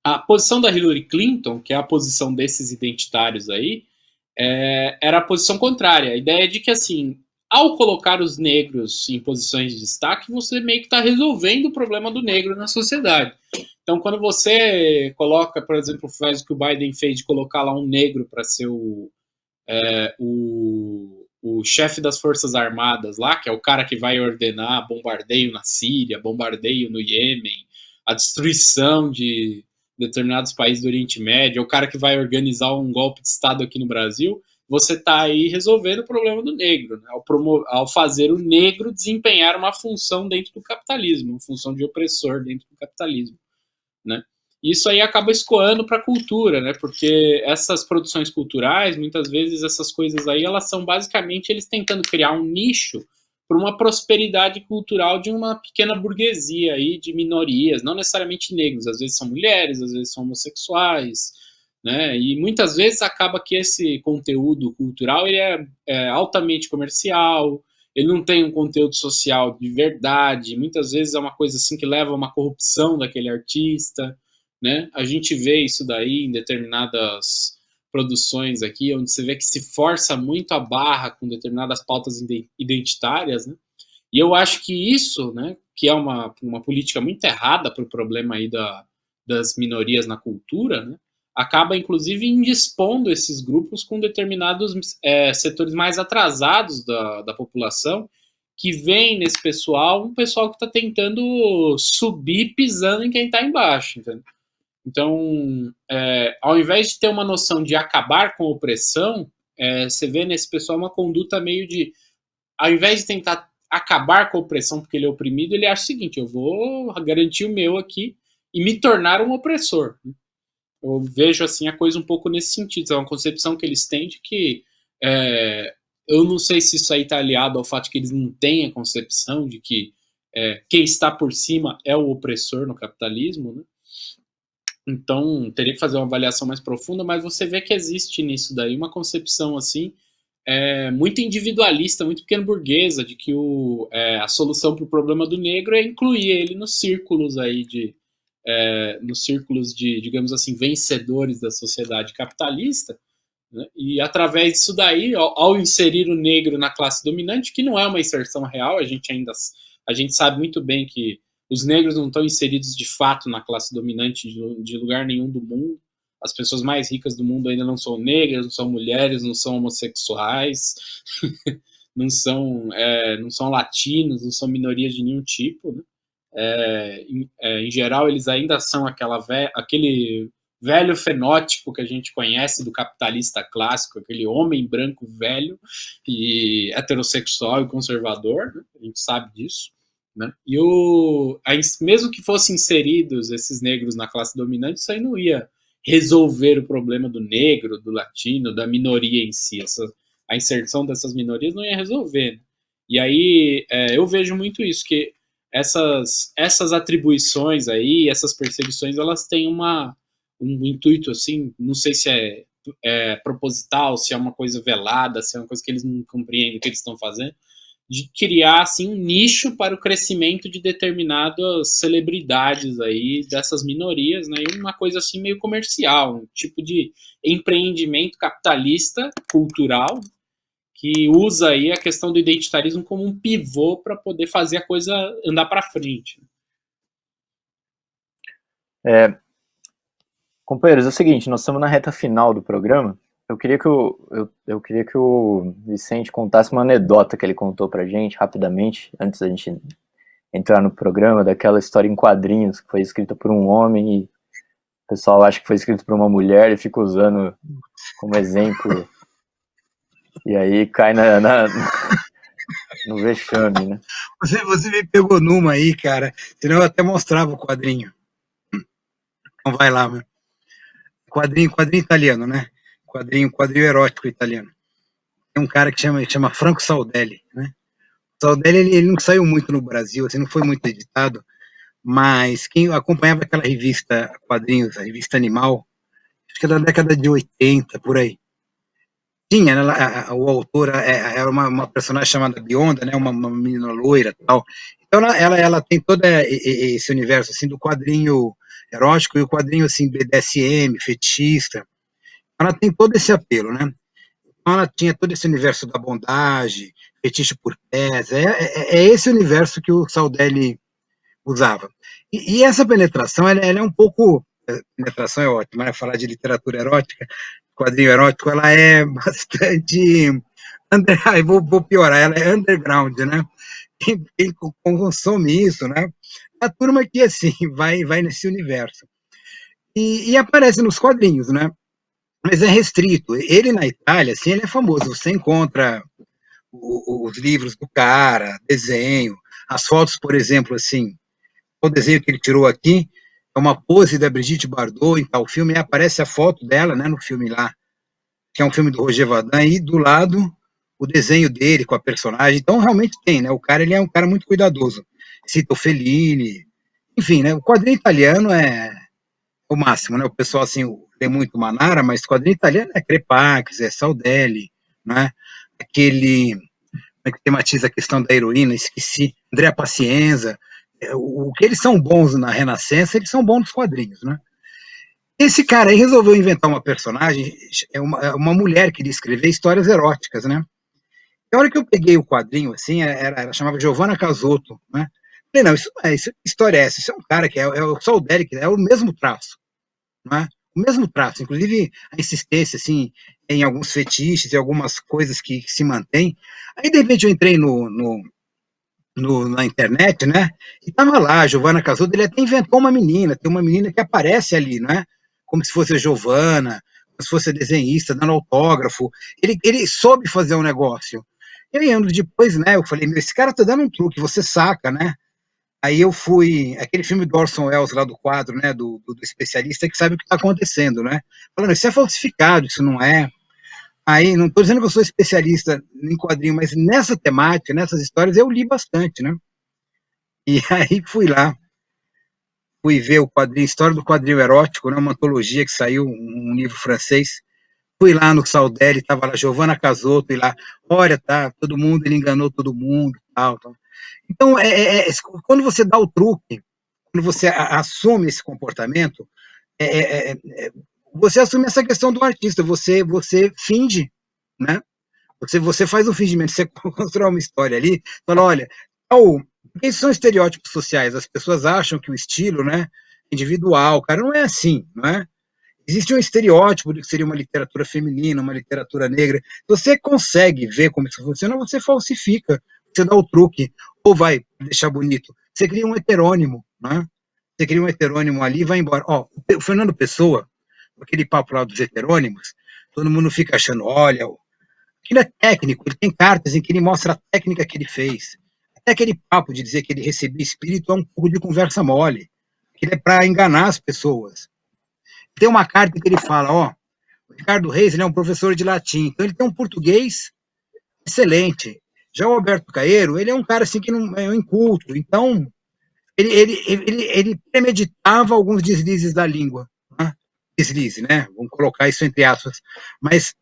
A posição da Hillary Clinton, que é a posição desses identitários aí, era a posição contrária. A ideia é de que, assim, ao colocar os negros em posições de destaque, você meio que está resolvendo o problema do negro na sociedade. Então, quando você coloca, por exemplo, faz o que o Biden fez de colocar lá um negro para ser o chefe das Forças Armadas lá, que é o cara que vai ordenar bombardeio na Síria, bombardeio no Iêmen, a destruição de determinados países do Oriente Médio, é o cara que vai organizar um golpe de Estado aqui no Brasil, você está aí resolvendo o problema do negro, né? Ao fazer o negro desempenhar uma função dentro do capitalismo, uma função de opressor dentro do capitalismo, né? Isso aí acaba escoando para a cultura, né? Porque essas produções culturais, muitas vezes essas coisas aí, elas são basicamente eles tentando criar um nicho para uma prosperidade cultural de uma pequena burguesia aí, de minorias, não necessariamente negros, às vezes são mulheres, às vezes são homossexuais, né? E muitas vezes acaba que esse conteúdo cultural ele é altamente comercial, ele não tem um conteúdo social de verdade, muitas vezes é uma coisa assim que leva a uma corrupção daquele artista, né? A gente vê isso daí em determinadas produções aqui, onde você vê que se força muito a barra com determinadas pautas identitárias, né? E eu acho que isso, né, que é uma política muito errada para o problema aí das minorias na cultura, né, acaba inclusive indispondo esses grupos com determinados setores mais atrasados da população, que vem nesse pessoal um pessoal que está tentando subir pisando em quem está embaixo, entendeu? Então, ao invés de ter uma noção de acabar com a opressão, você vê nesse pessoal uma conduta meio de, ao invés de tentar acabar com a opressão porque ele é oprimido, ele acha o seguinte, eu vou garantir o meu aqui e me tornar um opressor. Eu vejo assim a coisa um pouco nesse sentido, é uma concepção que eles têm de que eu não sei se isso aí está aliado ao fato de que eles não têm a concepção de que quem está por cima é o opressor no capitalismo, né? Então, teria que fazer uma avaliação mais profunda, mas você vê que existe nisso daí uma concepção assim muito individualista, muito pequeno burguesa, de que a solução para o problema do negro é incluir ele nos círculos aí de, digamos assim, vencedores da sociedade capitalista, né? E através disso daí, ao inserir o negro na classe dominante, que não é uma inserção real, a gente sabe muito bem que os negros não estão inseridos de fato na classe dominante de lugar nenhum do mundo. As pessoas mais ricas do mundo ainda não são negras, não são mulheres, não são homossexuais, não são latinos, não são minorias de nenhum tipo, né? Em geral, eles ainda são aquele velho fenótipo que a gente conhece do capitalista clássico, aquele homem branco velho e heterossexual e conservador, né? A gente sabe disso. Né? E mesmo que fossem inseridos esses negros na classe dominante, isso aí não ia resolver o problema do negro, do latino, da minoria em si. A inserção dessas minorias não ia resolver. Né? E aí eu vejo muito isso, que essas atribuições aí, essas perseguições, elas têm um intuito assim, não sei se é proposital, se é uma coisa velada, se é uma coisa que eles não compreendem o que eles estão fazendo, de criar assim um nicho para o crescimento de determinadas celebridades aí dessas minorias, né? E uma coisa assim meio comercial, um tipo de empreendimento capitalista cultural que usa aí a questão do identitarismo como um pivô para poder fazer a coisa andar para frente. Companheiros, é o seguinte, nós estamos na reta final do programa. Eu queria que o Vicente contasse uma anedota que ele contou pra gente, rapidamente, antes da gente entrar no programa, daquela história em quadrinhos que foi escrita por um homem e o pessoal acha que foi escrito por uma mulher e fica usando como exemplo. E aí cai no vexame, né? Você me pegou numa aí, cara. Senão eu até mostrava o quadrinho. Então vai lá, meu. Quadrinho italiano, né? Quadrinho erótico italiano. Tem um cara que chama Franco Saldelli, né? O Saldelli, ele não saiu muito no Brasil, assim, não foi muito editado, mas quem acompanhava aquela revista Quadrinhos, a revista Animal, acho que é da década de 80, por aí. Tinha, né, o autor era uma personagem chamada Bionda, né, uma menina loira e tal. Então ela tem todo esse universo assim do quadrinho erótico e o quadrinho assim BDSM, fetichista. Ela tem todo esse apelo, né? Então ela tinha todo esse universo da bondade, fetiche por pés. É esse universo que o Saldelli usava. E essa penetração, ela é um pouco. Penetração é ótima, né? Falar de literatura erótica, quadrinho erótico, ela é bastante. Vou piorar, ela é underground, né? Quem consome isso, né? A turma que, assim, vai nesse universo. E aparece nos quadrinhos, né? Mas é restrito. Ele na Itália, assim, ele é famoso. Você encontra os livros do cara, desenho, as fotos, por exemplo, assim, o desenho que ele tirou aqui é uma pose da Brigitte Bardot em tal filme, e aparece a foto dela, né, no filme lá, que é um filme do Roger Vadim, e do lado o desenho dele com a personagem. Então, realmente tem, né? O cara, ele é um cara muito cuidadoso. Cita o Fellini, enfim, né? O quadrinho italiano é o máximo, né? O pessoal, assim, tem muito Manara, mas o quadrinho italiano é Crepax, é Saldelli, né? Aquele que tematiza a questão da heroína, esqueci, Andrea Pacienza. O que eles são bons na Renascença, eles são bons nos quadrinhos, né? Esse cara aí resolveu inventar uma personagem, uma mulher que iria escrever histórias eróticas, né? E a hora que eu peguei o quadrinho, assim, ela chamava Giovanna Casotto, né? Falei, não, isso não é, isso, que história é essa? Isso é um cara que é o Saldelli, que é o mesmo traço, não é? O mesmo traço, inclusive a insistência, assim, em alguns fetiches e algumas coisas que se mantêm. Aí, de repente, eu entrei na internet, né? E tava lá, a Giovanna Casotto, ele até inventou uma menina, tem uma menina que aparece ali, né? Como se fosse a Giovanna, como se fosse a desenhista, dando autógrafo. Ele soube fazer um negócio. E aí, anos depois, né, eu falei, meu, esse cara tá dando um truque, você saca, né? Aí eu fui, aquele filme do Orson Welles lá do quadro, né, do especialista que sabe o que está acontecendo, né? Falando, isso é falsificado, isso não é. Aí, não estou dizendo que eu sou especialista em quadrinho, mas nessa temática, nessas histórias, eu li bastante, né? E aí fui lá, fui ver o quadrinho, História do Quadrinho Erótico, né, uma antologia que saiu, um livro francês. Fui lá no Saldelli, estava lá Giovanna Casotto, e lá, olha, tá, todo mundo, ele enganou todo mundo, tal, tal. Então, quando você dá o truque, quando você assume esse comportamento, você assume essa questão do artista, você finge, né? Você faz um fingimento, você constrói uma história ali, fala, olha, esses são estereótipos sociais, as pessoas acham que o estilo, né, individual, cara, não é assim, não é? Existe um estereótipo de que seria uma literatura feminina, uma literatura negra. Se você consegue ver como isso funciona, você falsifica, você dá o truque, ou vai deixar bonito, você cria um heterônimo, né? Você cria um heterônimo ali e vai embora. Ó, o Fernando Pessoa, aquele papo lá dos heterônimos, todo mundo fica achando, olha, aquilo é técnico, ele tem cartas em que ele mostra a técnica que ele fez. Até aquele papo de dizer que ele recebia espírito é um pouco de conversa mole, que ele é para enganar as pessoas. Tem uma carta que ele fala, ó, o Ricardo Reis, ele é um professor de latim, então ele tem um português excelente. Já o Alberto Caeiro, ele é um cara assim que não é um inculto, então ele premeditava alguns deslizes da língua, né? Deslize, né? Vamos colocar isso entre aspas, mas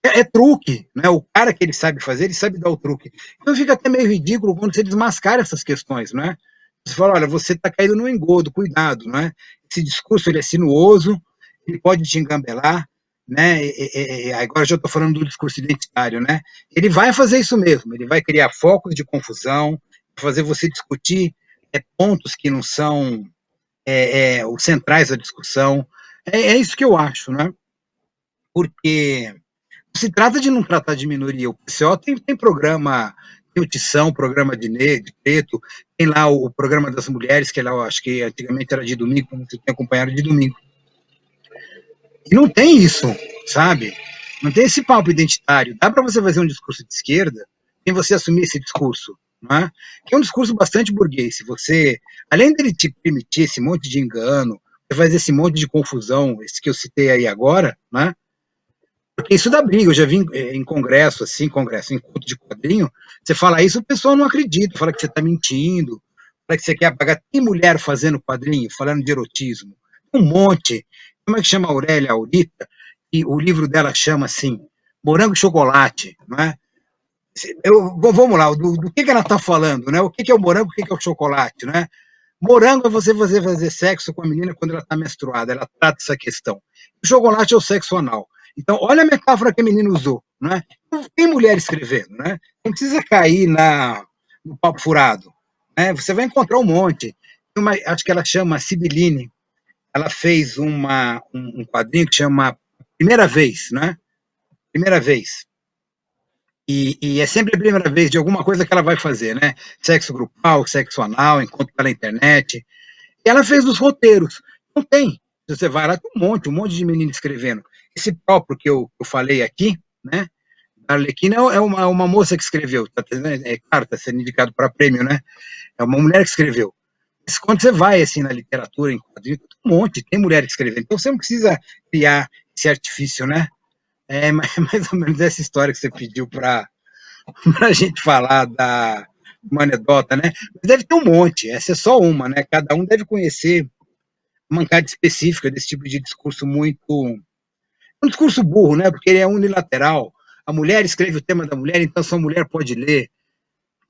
é truque, né? O cara que ele sabe fazer, ele sabe dar o truque. Então fica até meio ridículo quando você desmascara essas questões, né? Você fala, olha, você está caindo no engodo, cuidado, né? Esse discurso ele é sinuoso, ele pode te engambelar, né? Agora já estou falando do discurso identitário, né? Ele vai fazer isso mesmo, ele vai criar focos de confusão, fazer você discutir pontos que não são os centrais da discussão. É isso que eu acho, né? Porque se trata de não tratar de minoria. O PCO tem programa, tem o Tição, programa de negro, de preto, tem lá o programa das mulheres, que lá, acho que antigamente era de domingo, como você tem acompanhado de domingo. E não tem isso, sabe? Não tem esse papo identitário. Dá para você fazer um discurso de esquerda sem você assumir esse discurso, não é? Que é um discurso bastante burguês. Se você, além dele te permitir esse monte de engano, você faz esse monte de confusão, esse que eu citei aí agora, né? Porque isso dá briga, eu já vi em congresso, assim, em culto de quadrinho, você fala isso, o pessoal não acredita, fala que você está mentindo, fala que você quer apagar. Tem mulher fazendo quadrinho, falando de erotismo, um monte. Como é que chama a Aurélia Aurita? E o livro dela chama assim, Morango e Chocolate, não é? Vamos lá, do que ela está falando, né? O que é o morango, o que é o chocolate, né? Morango é você fazer sexo com a menina quando ela está menstruada, ela trata essa questão. O chocolate é o sexo anal. Então, olha a metáfora que a menina usou, né? Tem mulher escrevendo, né? Não precisa cair no papo furado, né? Você vai encontrar um monte. Acho que ela chama Sibiline, ela fez um quadrinho que chama Primeira Vez, né? Primeira Vez. E é sempre a primeira vez de alguma coisa que ela vai fazer, né? Sexo grupal, sexo anal, encontro pela internet. E ela fez os roteiros. Não tem. Se você vai lá, tem um monte de menino escrevendo. Esse próprio que eu falei aqui, né? A Arlequina é uma moça que escreveu. Claro, está sendo indicado para prêmio, né? É uma mulher que escreveu. Mas quando você vai assim na literatura, em quadrinhos, tem um monte, tem mulher escrevendo. Então você não precisa criar esse artifício, né? É mais ou menos essa história que você pediu para a gente falar da uma anedota, né? Deve ter um monte, essa é só uma, né? Cada um deve conhecer uma mancada específica desse tipo de discurso um discurso burro, né? Porque ele é unilateral. A mulher escreve o tema da mulher, então só a mulher pode ler.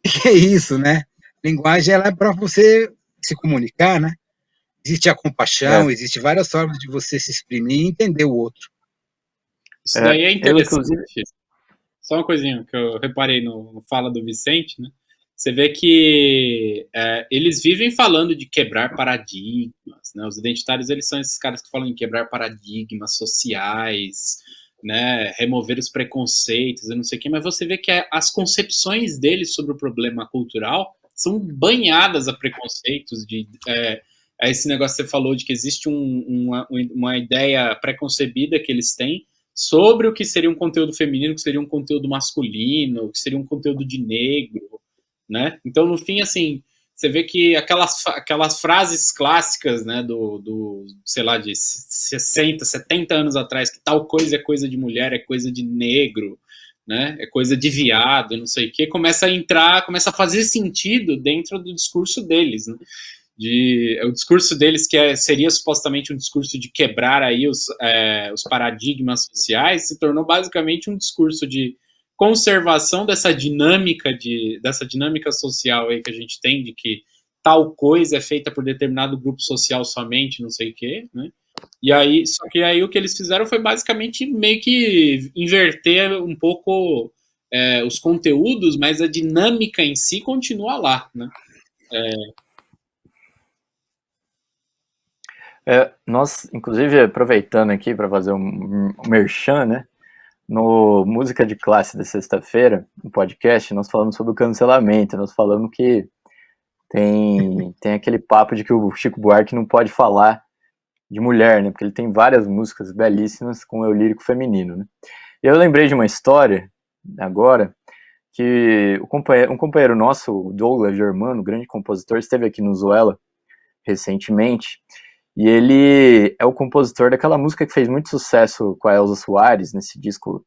Que é isso, né? Linguagem ela é para você se comunicar, né? Existe a compaixão, existe várias formas de você se exprimir e entender o outro. Isso daí é Eu, interessante. inclusive, Só uma coisinha que eu reparei no fala do Vicente, né? Você vê que eles vivem falando de quebrar paradigmas, né? Os identitários, eles são esses caras que falam em quebrar paradigmas sociais, né? Remover os preconceitos e não sei o quê, mas você vê que as concepções deles sobre o problema cultural são banhadas a preconceitos, a esse negócio que você falou de que existe uma ideia preconcebida que eles têm sobre o que seria um conteúdo feminino, o que seria um conteúdo masculino, o que seria um conteúdo de negro, né? Então, no fim, assim, você vê que aquelas frases clássicas, né, sei lá, de 60, 70 anos atrás, que tal coisa é coisa de mulher, é coisa de negro, né, é coisa de viado, não sei o que, começa a fazer sentido dentro do discurso deles, né? O discurso deles, que seria supostamente um discurso de quebrar aí os paradigmas sociais, se tornou basicamente um discurso de conservação dessa dinâmica social aí que a gente tem, de que tal coisa é feita por determinado grupo social somente, não sei o quê, né? E aí, só que aí o que eles fizeram foi basicamente meio que inverter um pouco os conteúdos, mas a dinâmica em si continua lá, né? Nós, inclusive, aproveitando aqui para fazer um merchan, né? No Música de Classe da sexta-feira, no podcast, nós falamos sobre o cancelamento. Nós falamos que tem aquele papo de que o Chico Buarque não pode falar de mulher, né? Porque ele tem várias músicas belíssimas com eu lírico feminino, né? Eu lembrei de uma história agora que um companheiro nosso, o Douglas Germano, grande compositor, esteve aqui no Zoela recentemente, e ele é o compositor daquela música que fez muito sucesso com a Elza Soares, nesse disco,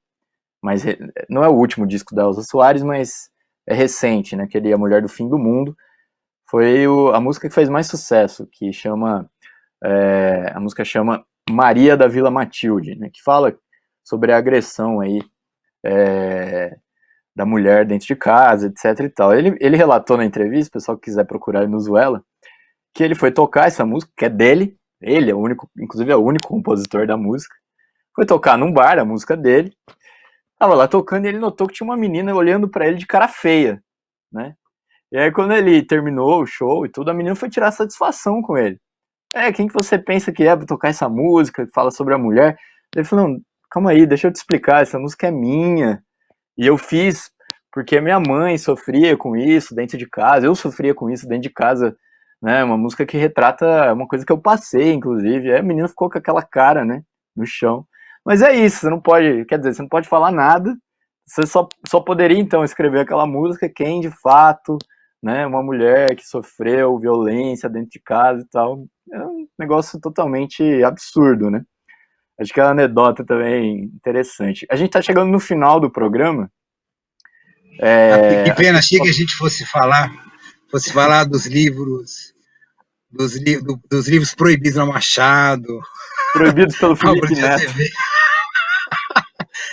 mas não é o último disco da Elza Soares, mas é recente, né, que ele é a Mulher do Fim do Mundo, foi a música que fez mais sucesso, que chama, a música chama Maria da Vila Matilde, né, que fala sobre a agressão aí, da mulher dentro de casa, etc e tal. Ele relatou na entrevista, o pessoal que quiser procurar no Zoela, que ele foi tocar essa música, que é dele, ele é o único, inclusive é o único compositor da música, foi tocar num bar a música dele, tava lá tocando e ele notou que tinha uma menina olhando pra ele de cara feia, né? E aí quando ele terminou o show e tudo, a menina foi tirar satisfação com ele. Quem que você pensa que é pra tocar essa música, que fala sobre a mulher? Ele falou, não, calma aí, deixa eu te explicar, essa música é minha, e eu fiz porque minha mãe sofria com isso dentro de casa, eu sofria com isso dentro de casa, né? Uma música que retrata uma coisa que eu passei, inclusive. Aí a menina ficou com aquela cara, né? No chão. Mas é isso, você não pode, quer dizer, você não pode falar nada, você só poderia então escrever aquela música quem de fato, né? Uma mulher que sofreu violência dentro de casa e tal. É um negócio totalmente absurdo, né? Acho que é uma anedota também interessante. A gente tá chegando no final do programa. Que pena, achei que a gente fosse falar dos livros, dos livros proibidos no Machado, Proibidos pelo Felipe Neto.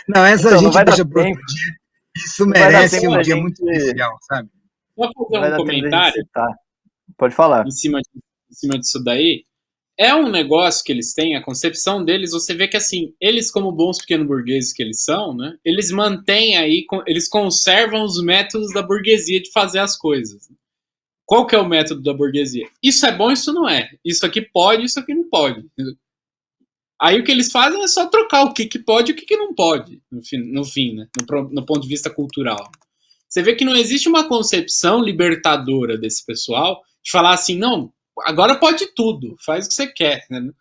Não, essa então, a gente deixa para outro dia. Isso merece um dia muito especial, sabe? Vou fazer um comentário Pode falar. em cima disso daí. É um negócio que eles têm, a concepção deles, você vê que assim, eles como bons pequenos burgueses que eles são, né, eles mantêm aí, eles conservam os métodos da burguesia de fazer as coisas. Qual que é o método da burguesia? Isso é bom, isso não é. Isso aqui pode, isso aqui não pode. Aí o que eles fazem é só trocar o que pode e o que não pode, no fim, né, no ponto de vista cultural. Você vê que não existe uma concepção libertadora desse pessoal de falar assim, não, agora pode tudo, faz o que você quer, né?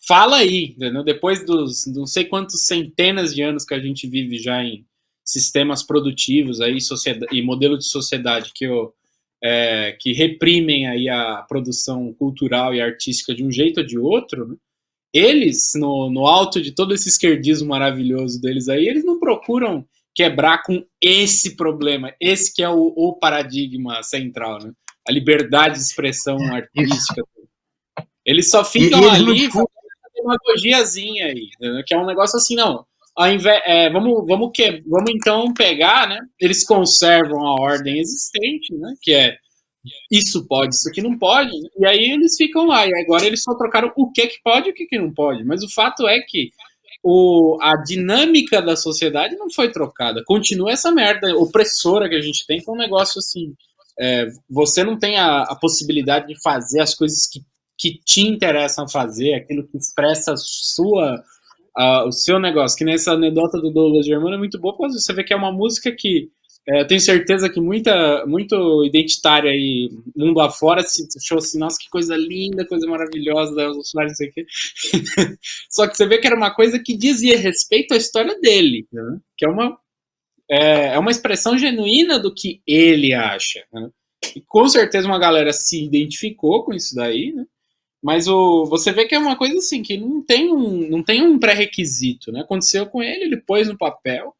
Fala aí, entendeu? Depois dos não sei quantos centenas de anos que a gente vive já em sistemas produtivos aí, e modelo de sociedade que reprimem aí a produção cultural e artística de um jeito ou de outro, né? Eles, no alto de todo esse esquerdismo maravilhoso deles aí, eles não procuram quebrar com esse problema, esse que é o paradigma central, né? A liberdade de expressão artística. Eles só ficam ali fazendo uma demagogiazinha aí, né? Que é um negócio assim, não. Ao invés, vamos então pegar, né? Eles conservam a ordem existente, né? Que é isso pode, isso aqui não pode, e aí eles ficam lá, e agora eles só trocaram o que pode e o que não pode, mas o fato é que a dinâmica da sociedade não foi trocada, continua essa merda opressora que a gente tem, que é um negócio assim, você não tem a possibilidade de fazer as coisas que te interessam fazer, aquilo que expressa o seu negócio, que nessa anedota do Douglas Germano é muito boa, porque você vê que é uma música que eu tenho certeza que muito identitária aí, mundo afora, se achou assim, nossa, que coisa linda, coisa maravilhosa, não sei o quê. Só que você vê que era uma coisa que dizia respeito à história dele, né? Que é uma expressão genuína do que ele acha, né? E com certeza uma galera se identificou com isso daí, né? Mas você vê que é uma coisa assim, que não tem um pré-requisito, né? Aconteceu com ele, ele pôs no papel,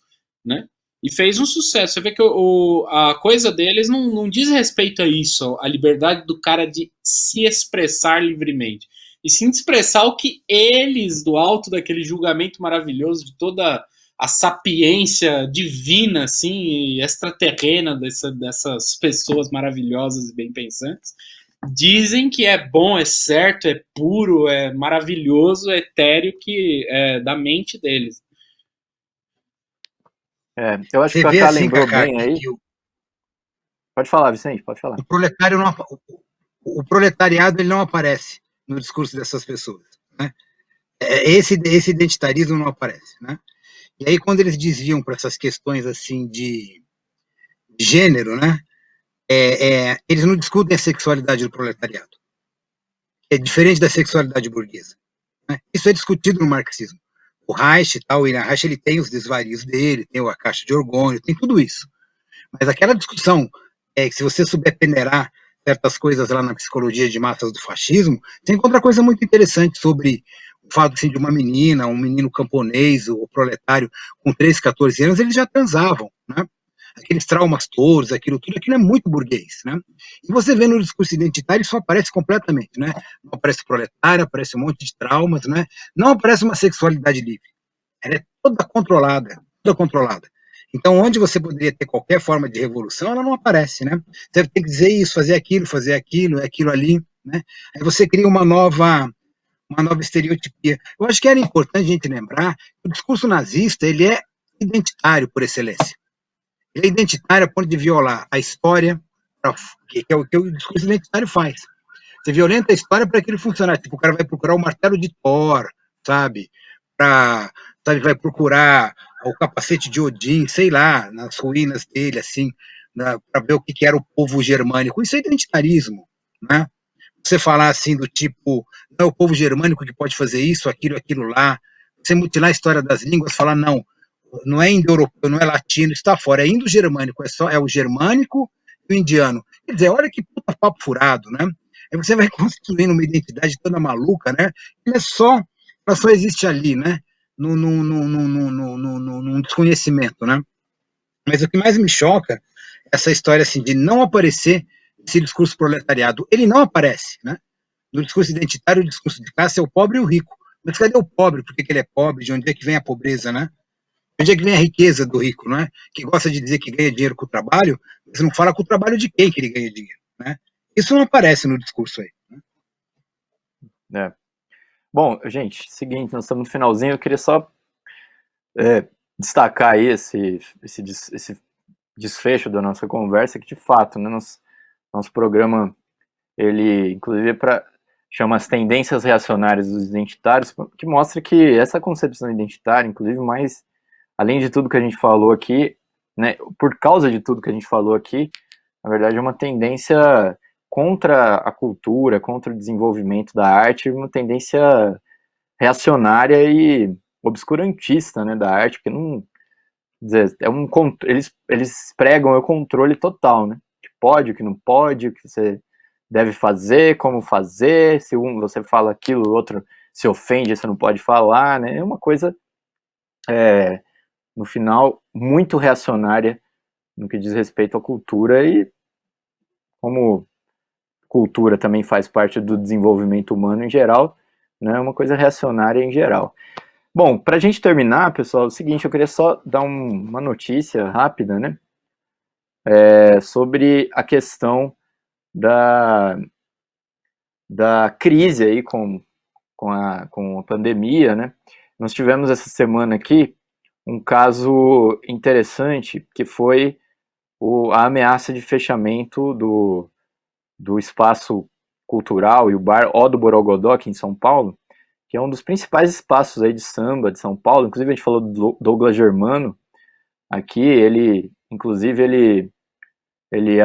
né? E fez um sucesso. Você vê que a coisa deles não diz respeito a isso, a liberdade do cara de se expressar livremente. E sim de expressar o que eles, do alto daquele julgamento maravilhoso, de toda a sapiência divina, assim, e extraterrena dessas pessoas maravilhosas e bem pensantes, dizem que é bom, é certo, é puro, é maravilhoso, é etéreo, que é da mente deles. Eu acho que o Kaká lembrou bem aí. Pode falar, Vicente, pode falar. O proletariado ele não aparece no discurso dessas pessoas, né? Esse identitarismo não aparece, né? E aí quando eles desviam para essas questões assim de gênero, né? Eles não discutem a sexualidade do proletariado. É diferente da sexualidade burguesa, né? Isso é discutido no marxismo. O Reich e tal, e na Reich ele tem os desvarios dele, tem a caixa de orgônio, tem tudo isso. Mas aquela discussão é que se você souber peneirar certas coisas lá na psicologia de massas do fascismo, você encontra coisa muito interessante sobre o fato assim, de uma menina, um menino camponês, o proletário, com 13, 14 anos, eles já transavam, né? Aqueles traumas todos, aquilo tudo, aquilo é muito burguês, né? E você vê no discurso identitário, isso aparece completamente, né? Não aparece proletário, aparece um monte de traumas, né? Não aparece uma sexualidade livre. Ela é toda controlada, toda controlada. Então, onde você poderia ter qualquer forma de revolução, ela não aparece, né? Você tem que dizer isso, fazer aquilo, aquilo ali, né? Aí você cria uma nova estereotipia. Eu acho que era importante a gente lembrar que o discurso nazista, ele é identitário por excelência. Ele é identitário a ponto de violar a história, que é o que o discurso identitário faz. Você violenta a história para aquilo funcionar. Tipo, o cara vai procurar o martelo de Thor, sabe? Sabe, vai procurar o capacete de Odin, sei lá, nas ruínas dele, assim, para ver o que era o povo germânico. Isso é identitarismo, né? Você falar assim do tipo, não é o povo germânico que pode fazer isso, aquilo lá. Você mutilar a história das línguas, falar não, não é indo-europeu, não é latino, está fora, é indo-germânico, é o germânico e o indiano. Quer dizer, olha que puta papo furado, né? Aí você vai construindo uma identidade toda maluca, né? Ela só existe ali, né? Num desconhecimento, né? Mas o que mais me choca é essa história assim de não aparecer esse discurso proletariado. Ele não aparece, né? No discurso identitário, o discurso de classe é o pobre e o rico. Mas cadê o pobre? Por que ele é pobre? De onde é que vem a pobreza, né? De onde é que vem a riqueza do rico, não é? Que gosta de dizer que ganha dinheiro com o trabalho, mas não fala com o trabalho de quem que ele ganha dinheiro, né? Isso não aparece no discurso aí. Né? É. Bom, gente, seguinte, nós estamos no finalzinho, eu queria só destacar aí esse desfecho da nossa conversa, que de fato, né, nosso programa, ele, inclusive, chama as tendências reacionárias dos identitários, que mostra que essa concepção identitária, inclusive, mais, além de tudo que a gente falou aqui, né, por causa de tudo que a gente falou aqui, na verdade é uma tendência contra a cultura, contra o desenvolvimento da arte, uma tendência reacionária e obscurantista, né, da arte, porque não, dizer, eles pregam o controle total, né, que pode, o que não pode, o que você deve fazer, como fazer, se você fala aquilo, o outro se ofende, você não pode falar, né, é uma coisa, no final, muito reacionária no que diz respeito à cultura, e como cultura também faz parte do desenvolvimento humano em geral, né, é uma coisa reacionária em geral. Bom, para a gente terminar, pessoal, é o seguinte, eu queria só dar uma notícia rápida, né, sobre a questão da crise aí com a pandemia, né. Nós tivemos essa semana aqui um caso interessante, que foi a ameaça de fechamento do espaço cultural e o bar O do Borogodó, aqui em São Paulo, que é um dos principais espaços aí de samba de São Paulo. Inclusive a gente falou do Douglas Germano aqui, inclusive ele é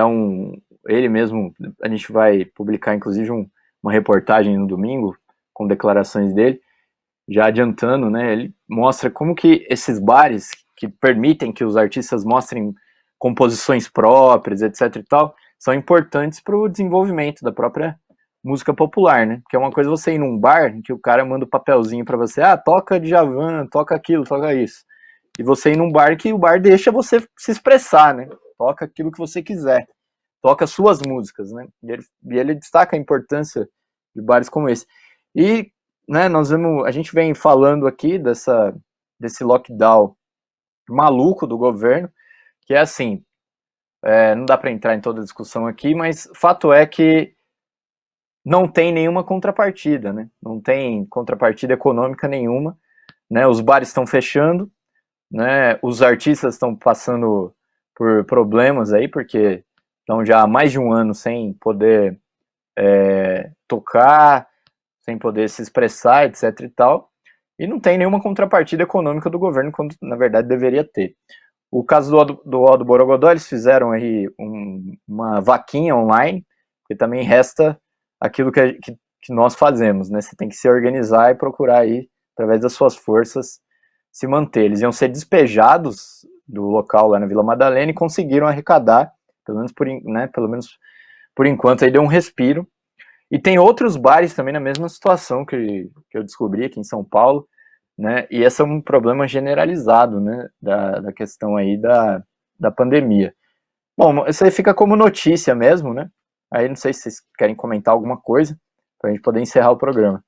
ele mesmo, a gente vai publicar inclusive uma reportagem no domingo com declarações dele, já adiantando, né, ele mostra como que esses bares que permitem que os artistas mostrem composições próprias, etc e tal, são importantes para o desenvolvimento da própria música popular, né? Porque é uma coisa você ir num bar em que o cara manda um papelzinho para você, toca Djavan, toca aquilo, toca isso. E você ir num bar que o bar deixa você se expressar, né? Toca aquilo que você quiser. Toca suas músicas, né? E ele destaca a importância de bares como esse. E, né, a gente vem falando aqui desse lockdown maluco do governo, que é assim, não dá para entrar em toda a discussão aqui, mas fato é que não tem nenhuma contrapartida, né? Não tem contrapartida econômica nenhuma, né? Os bares estão fechando, né? Os artistas estão passando por problemas aí, porque estão já há mais de um ano sem poder tocar, sem poder se expressar, etc e tal, e não tem nenhuma contrapartida econômica do governo, quando na verdade deveria ter. O caso do O do Borogodó, eles fizeram aí uma vaquinha online, que também resta aquilo que que nós fazemos, né? Você tem que se organizar e procurar aí, através das suas forças, se manter. Eles iam ser despejados do local lá na Vila Madalena e conseguiram arrecadar, pelo menos por enquanto, aí deu um respiro. E tem outros bares também na mesma situação que eu descobri aqui em São Paulo, né? E esse é um problema generalizado, né? Da questão aí da pandemia. Bom, isso aí fica como notícia mesmo, né? Aí não sei se vocês querem comentar alguma coisa para a gente poder encerrar o programa.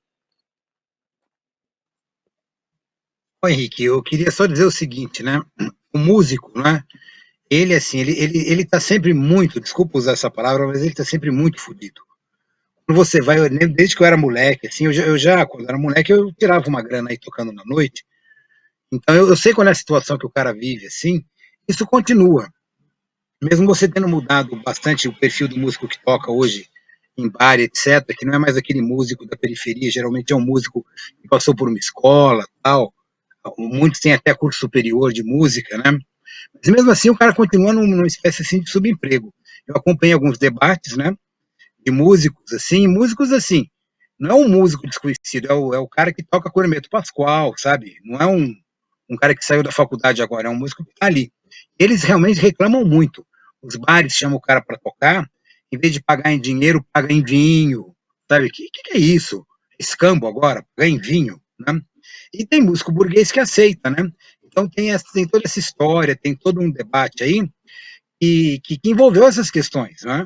Ô, Henrique, eu queria só dizer o seguinte, né? O músico, né? Ele, assim, ele tá sempre muito, desculpa usar essa palavra, mas ele tá sempre muito fodido. Quando você vai, eu lembro desde que eu era moleque, assim, quando eu era moleque, eu tirava uma grana aí tocando na noite. Então, eu sei qual é a situação que o cara vive, assim, isso continua. Mesmo você tendo mudado bastante o perfil do músico que toca hoje em bar, etc., que não é mais aquele músico da periferia, geralmente é um músico que passou por uma escola, tal. Muitos têm até curso superior de música, né? Mas mesmo assim o cara continua numa espécie assim de subemprego. Eu acompanhei alguns debates, né, de músicos assim, não é um músico desconhecido, é o cara que toca com o Hermeto Pascoal, sabe? Não é um cara que saiu da faculdade agora, é um músico que está ali. Eles realmente reclamam muito. Os bares chamam o cara para tocar, em vez de pagar em dinheiro, paga em vinho, sabe? Que é isso? Escambo agora, pagar em vinho, né? E tem músico burguês que aceita, né? Então tem toda essa história, tem todo um debate aí que envolveu essas questões, né?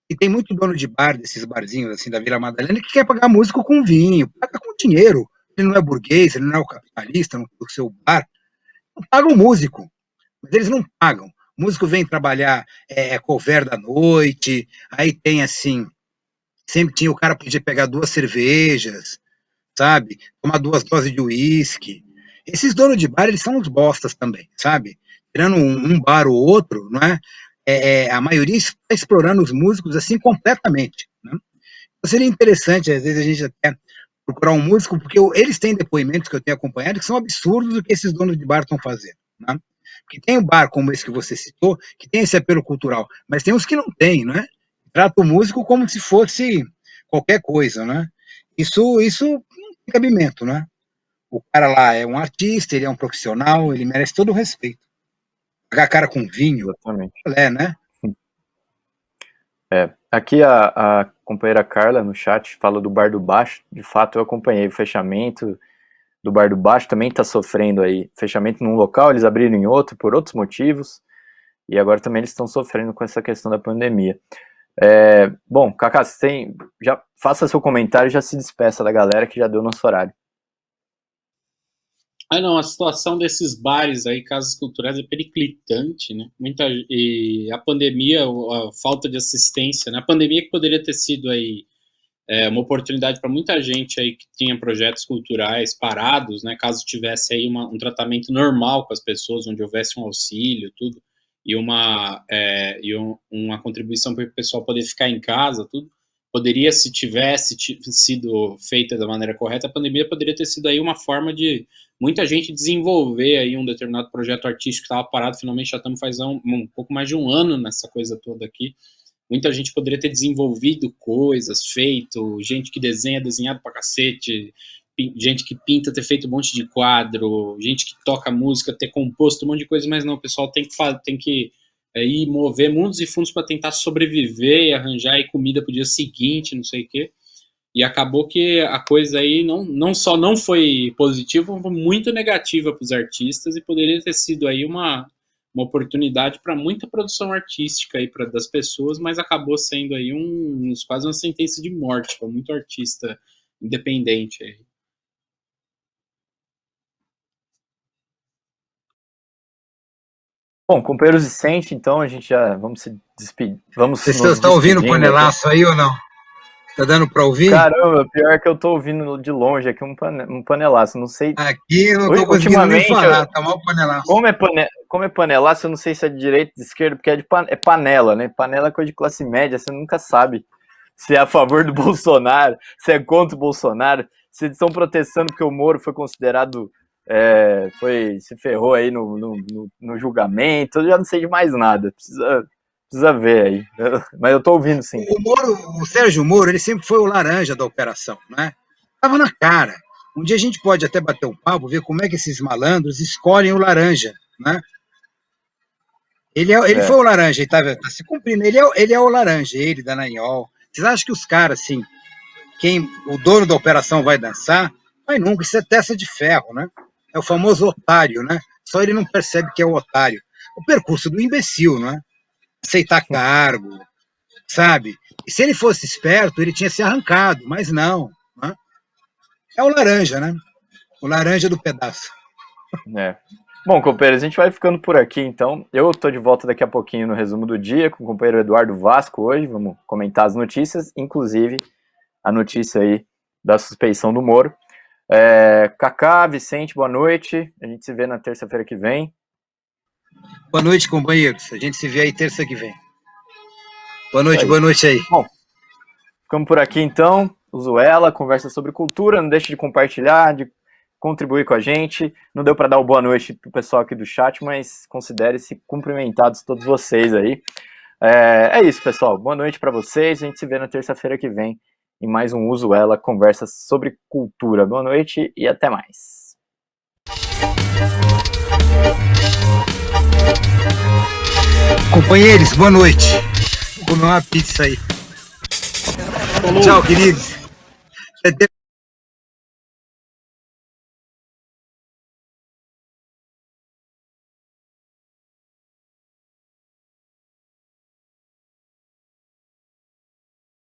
E tem muito dono de bar, desses barzinhos assim da Vila Madalena, que quer pagar músico com vinho, paga com dinheiro. Ele não é burguês, ele não é o capitalista no seu bar, não paga o músico, mas eles não pagam. O músico vem trabalhar cover da noite, aí tem assim, sempre tinha o cara podia pegar 2 cervejas, sabe? Tomar 2 doses de uísque. Esses donos de bar, eles são uns bostas também, sabe? Tirando um bar ou outro, não é? A maioria está explorando os músicos assim completamente, né? Então seria interessante, às vezes, a gente até procurar um músico, porque eles têm depoimentos que eu tenho acompanhado que são absurdos do que esses donos de bar estão fazendo, né? Porque tem um bar como esse que você citou, que tem esse apelo cultural, mas tem uns que não tem, né? Trata o músico como se fosse qualquer coisa, né? Isso não tem cabimento, né? O cara lá é um artista, ele é um profissional, ele merece todo o respeito. Pagar cara com vinho, Exatamente. né? Aqui a companheira Carla no chat fala do Bar do Baixo. De fato, eu acompanhei o fechamento do Bar do Baixo, também está sofrendo aí. Fechamento num local, eles abriram em outro por outros motivos. E agora também eles estão sofrendo com essa questão da pandemia. Bom, Cacá, já faça seu comentário e já se despeça da galera que já deu nosso horário. Não, a situação desses bares aí, casas culturais, é periclitante, né? E a pandemia, a falta de assistência, né? A pandemia que poderia ter sido aí uma oportunidade para muita gente aí que tinha projetos culturais parados, né? Caso tivesse aí um tratamento normal com as pessoas, onde houvesse um auxílio, tudo, e uma contribuição para o pessoal poder ficar em casa, tudo. Poderia, se tivesse sido feita da maneira correta, a pandemia poderia ter sido aí uma forma de muita gente desenvolver aí um determinado projeto artístico que estava parado. Finalmente já estamos faz um pouco mais de um ano nessa coisa toda aqui. Muita gente poderia ter desenvolvido coisas, feito, gente que desenha, desenhado pra cacete, gente que pinta, ter feito um monte de quadro, gente que toca música, ter composto um monte de coisa, mas não, o pessoal tem que ir mover mundos e fundos para tentar sobreviver e arranjar aí comida pro dia seguinte, não sei o quê. E acabou que a coisa aí não só não foi positiva, como foi muito negativa para os artistas e poderia ter sido aí uma oportunidade para muita produção artística aí das pessoas, mas acabou sendo aí quase uma sentença de morte para muito artista independente aí. Bom, companheiros e Sente, então a gente já vamos se despedir. Vocês estão ouvindo o panelaço aí ou não? Tá dando para ouvir? Caramba, pior que eu tô ouvindo de longe aqui um panelaço, não sei. Aqui eu não tô conseguindo nem falar, tá mal panelaço. Como é panelaço, eu não sei se é de direita, de esquerda, porque é panela, né? Panela é coisa de classe média, você nunca sabe se é a favor do Bolsonaro, se é contra o Bolsonaro, se eles estão protestando porque o Moro foi considerado, se ferrou aí no julgamento, eu já não sei de mais nada. Precisa ver aí. Mas eu tô ouvindo, sim. O Sérgio Moro, ele sempre foi o laranja da operação, né? Tava na cara. Um dia a gente pode até bater um papo, ver como é que esses malandros escolhem o laranja, né? Ele foi o laranja, ele tá se cumprindo. Ele é o laranja, ele, Dallagnol. Vocês acham que os caras, assim, o dono da operação vai dançar? Vai nunca, isso é testa de ferro, né? É o famoso otário, né? Só ele não percebe que é o otário. O percurso do imbecil, né? Aceitar cargo, sabe? E se ele fosse esperto, ele tinha se arrancado, mas não. Né? É o laranja, né? O laranja do pedaço. É. Bom, companheiros, a gente vai ficando por aqui, então. Eu tô de volta daqui a pouquinho no resumo do dia com o companheiro Eduardo Vasco hoje. Vamos comentar as notícias, inclusive a notícia aí da suspeição do Moro. Kaká, Vicente, boa noite. A gente se vê na terça-feira que vem. Boa noite, companheiros. A gente se vê aí terça que vem. Boa noite aí. Bom, ficamos por aqui então. Usuela, conversa sobre cultura. Não deixe de compartilhar, de contribuir com a gente. Não deu para dar uma boa noite pro pessoal aqui do chat, mas considere-se cumprimentados todos vocês aí. É isso, pessoal. Boa noite para vocês. A gente se vê na terça-feira que vem em mais um Usuela, conversa sobre cultura. Boa noite e até mais. Companheiros, boa noite. Vou comer uma pizza aí. Falou. Tchau, queridos.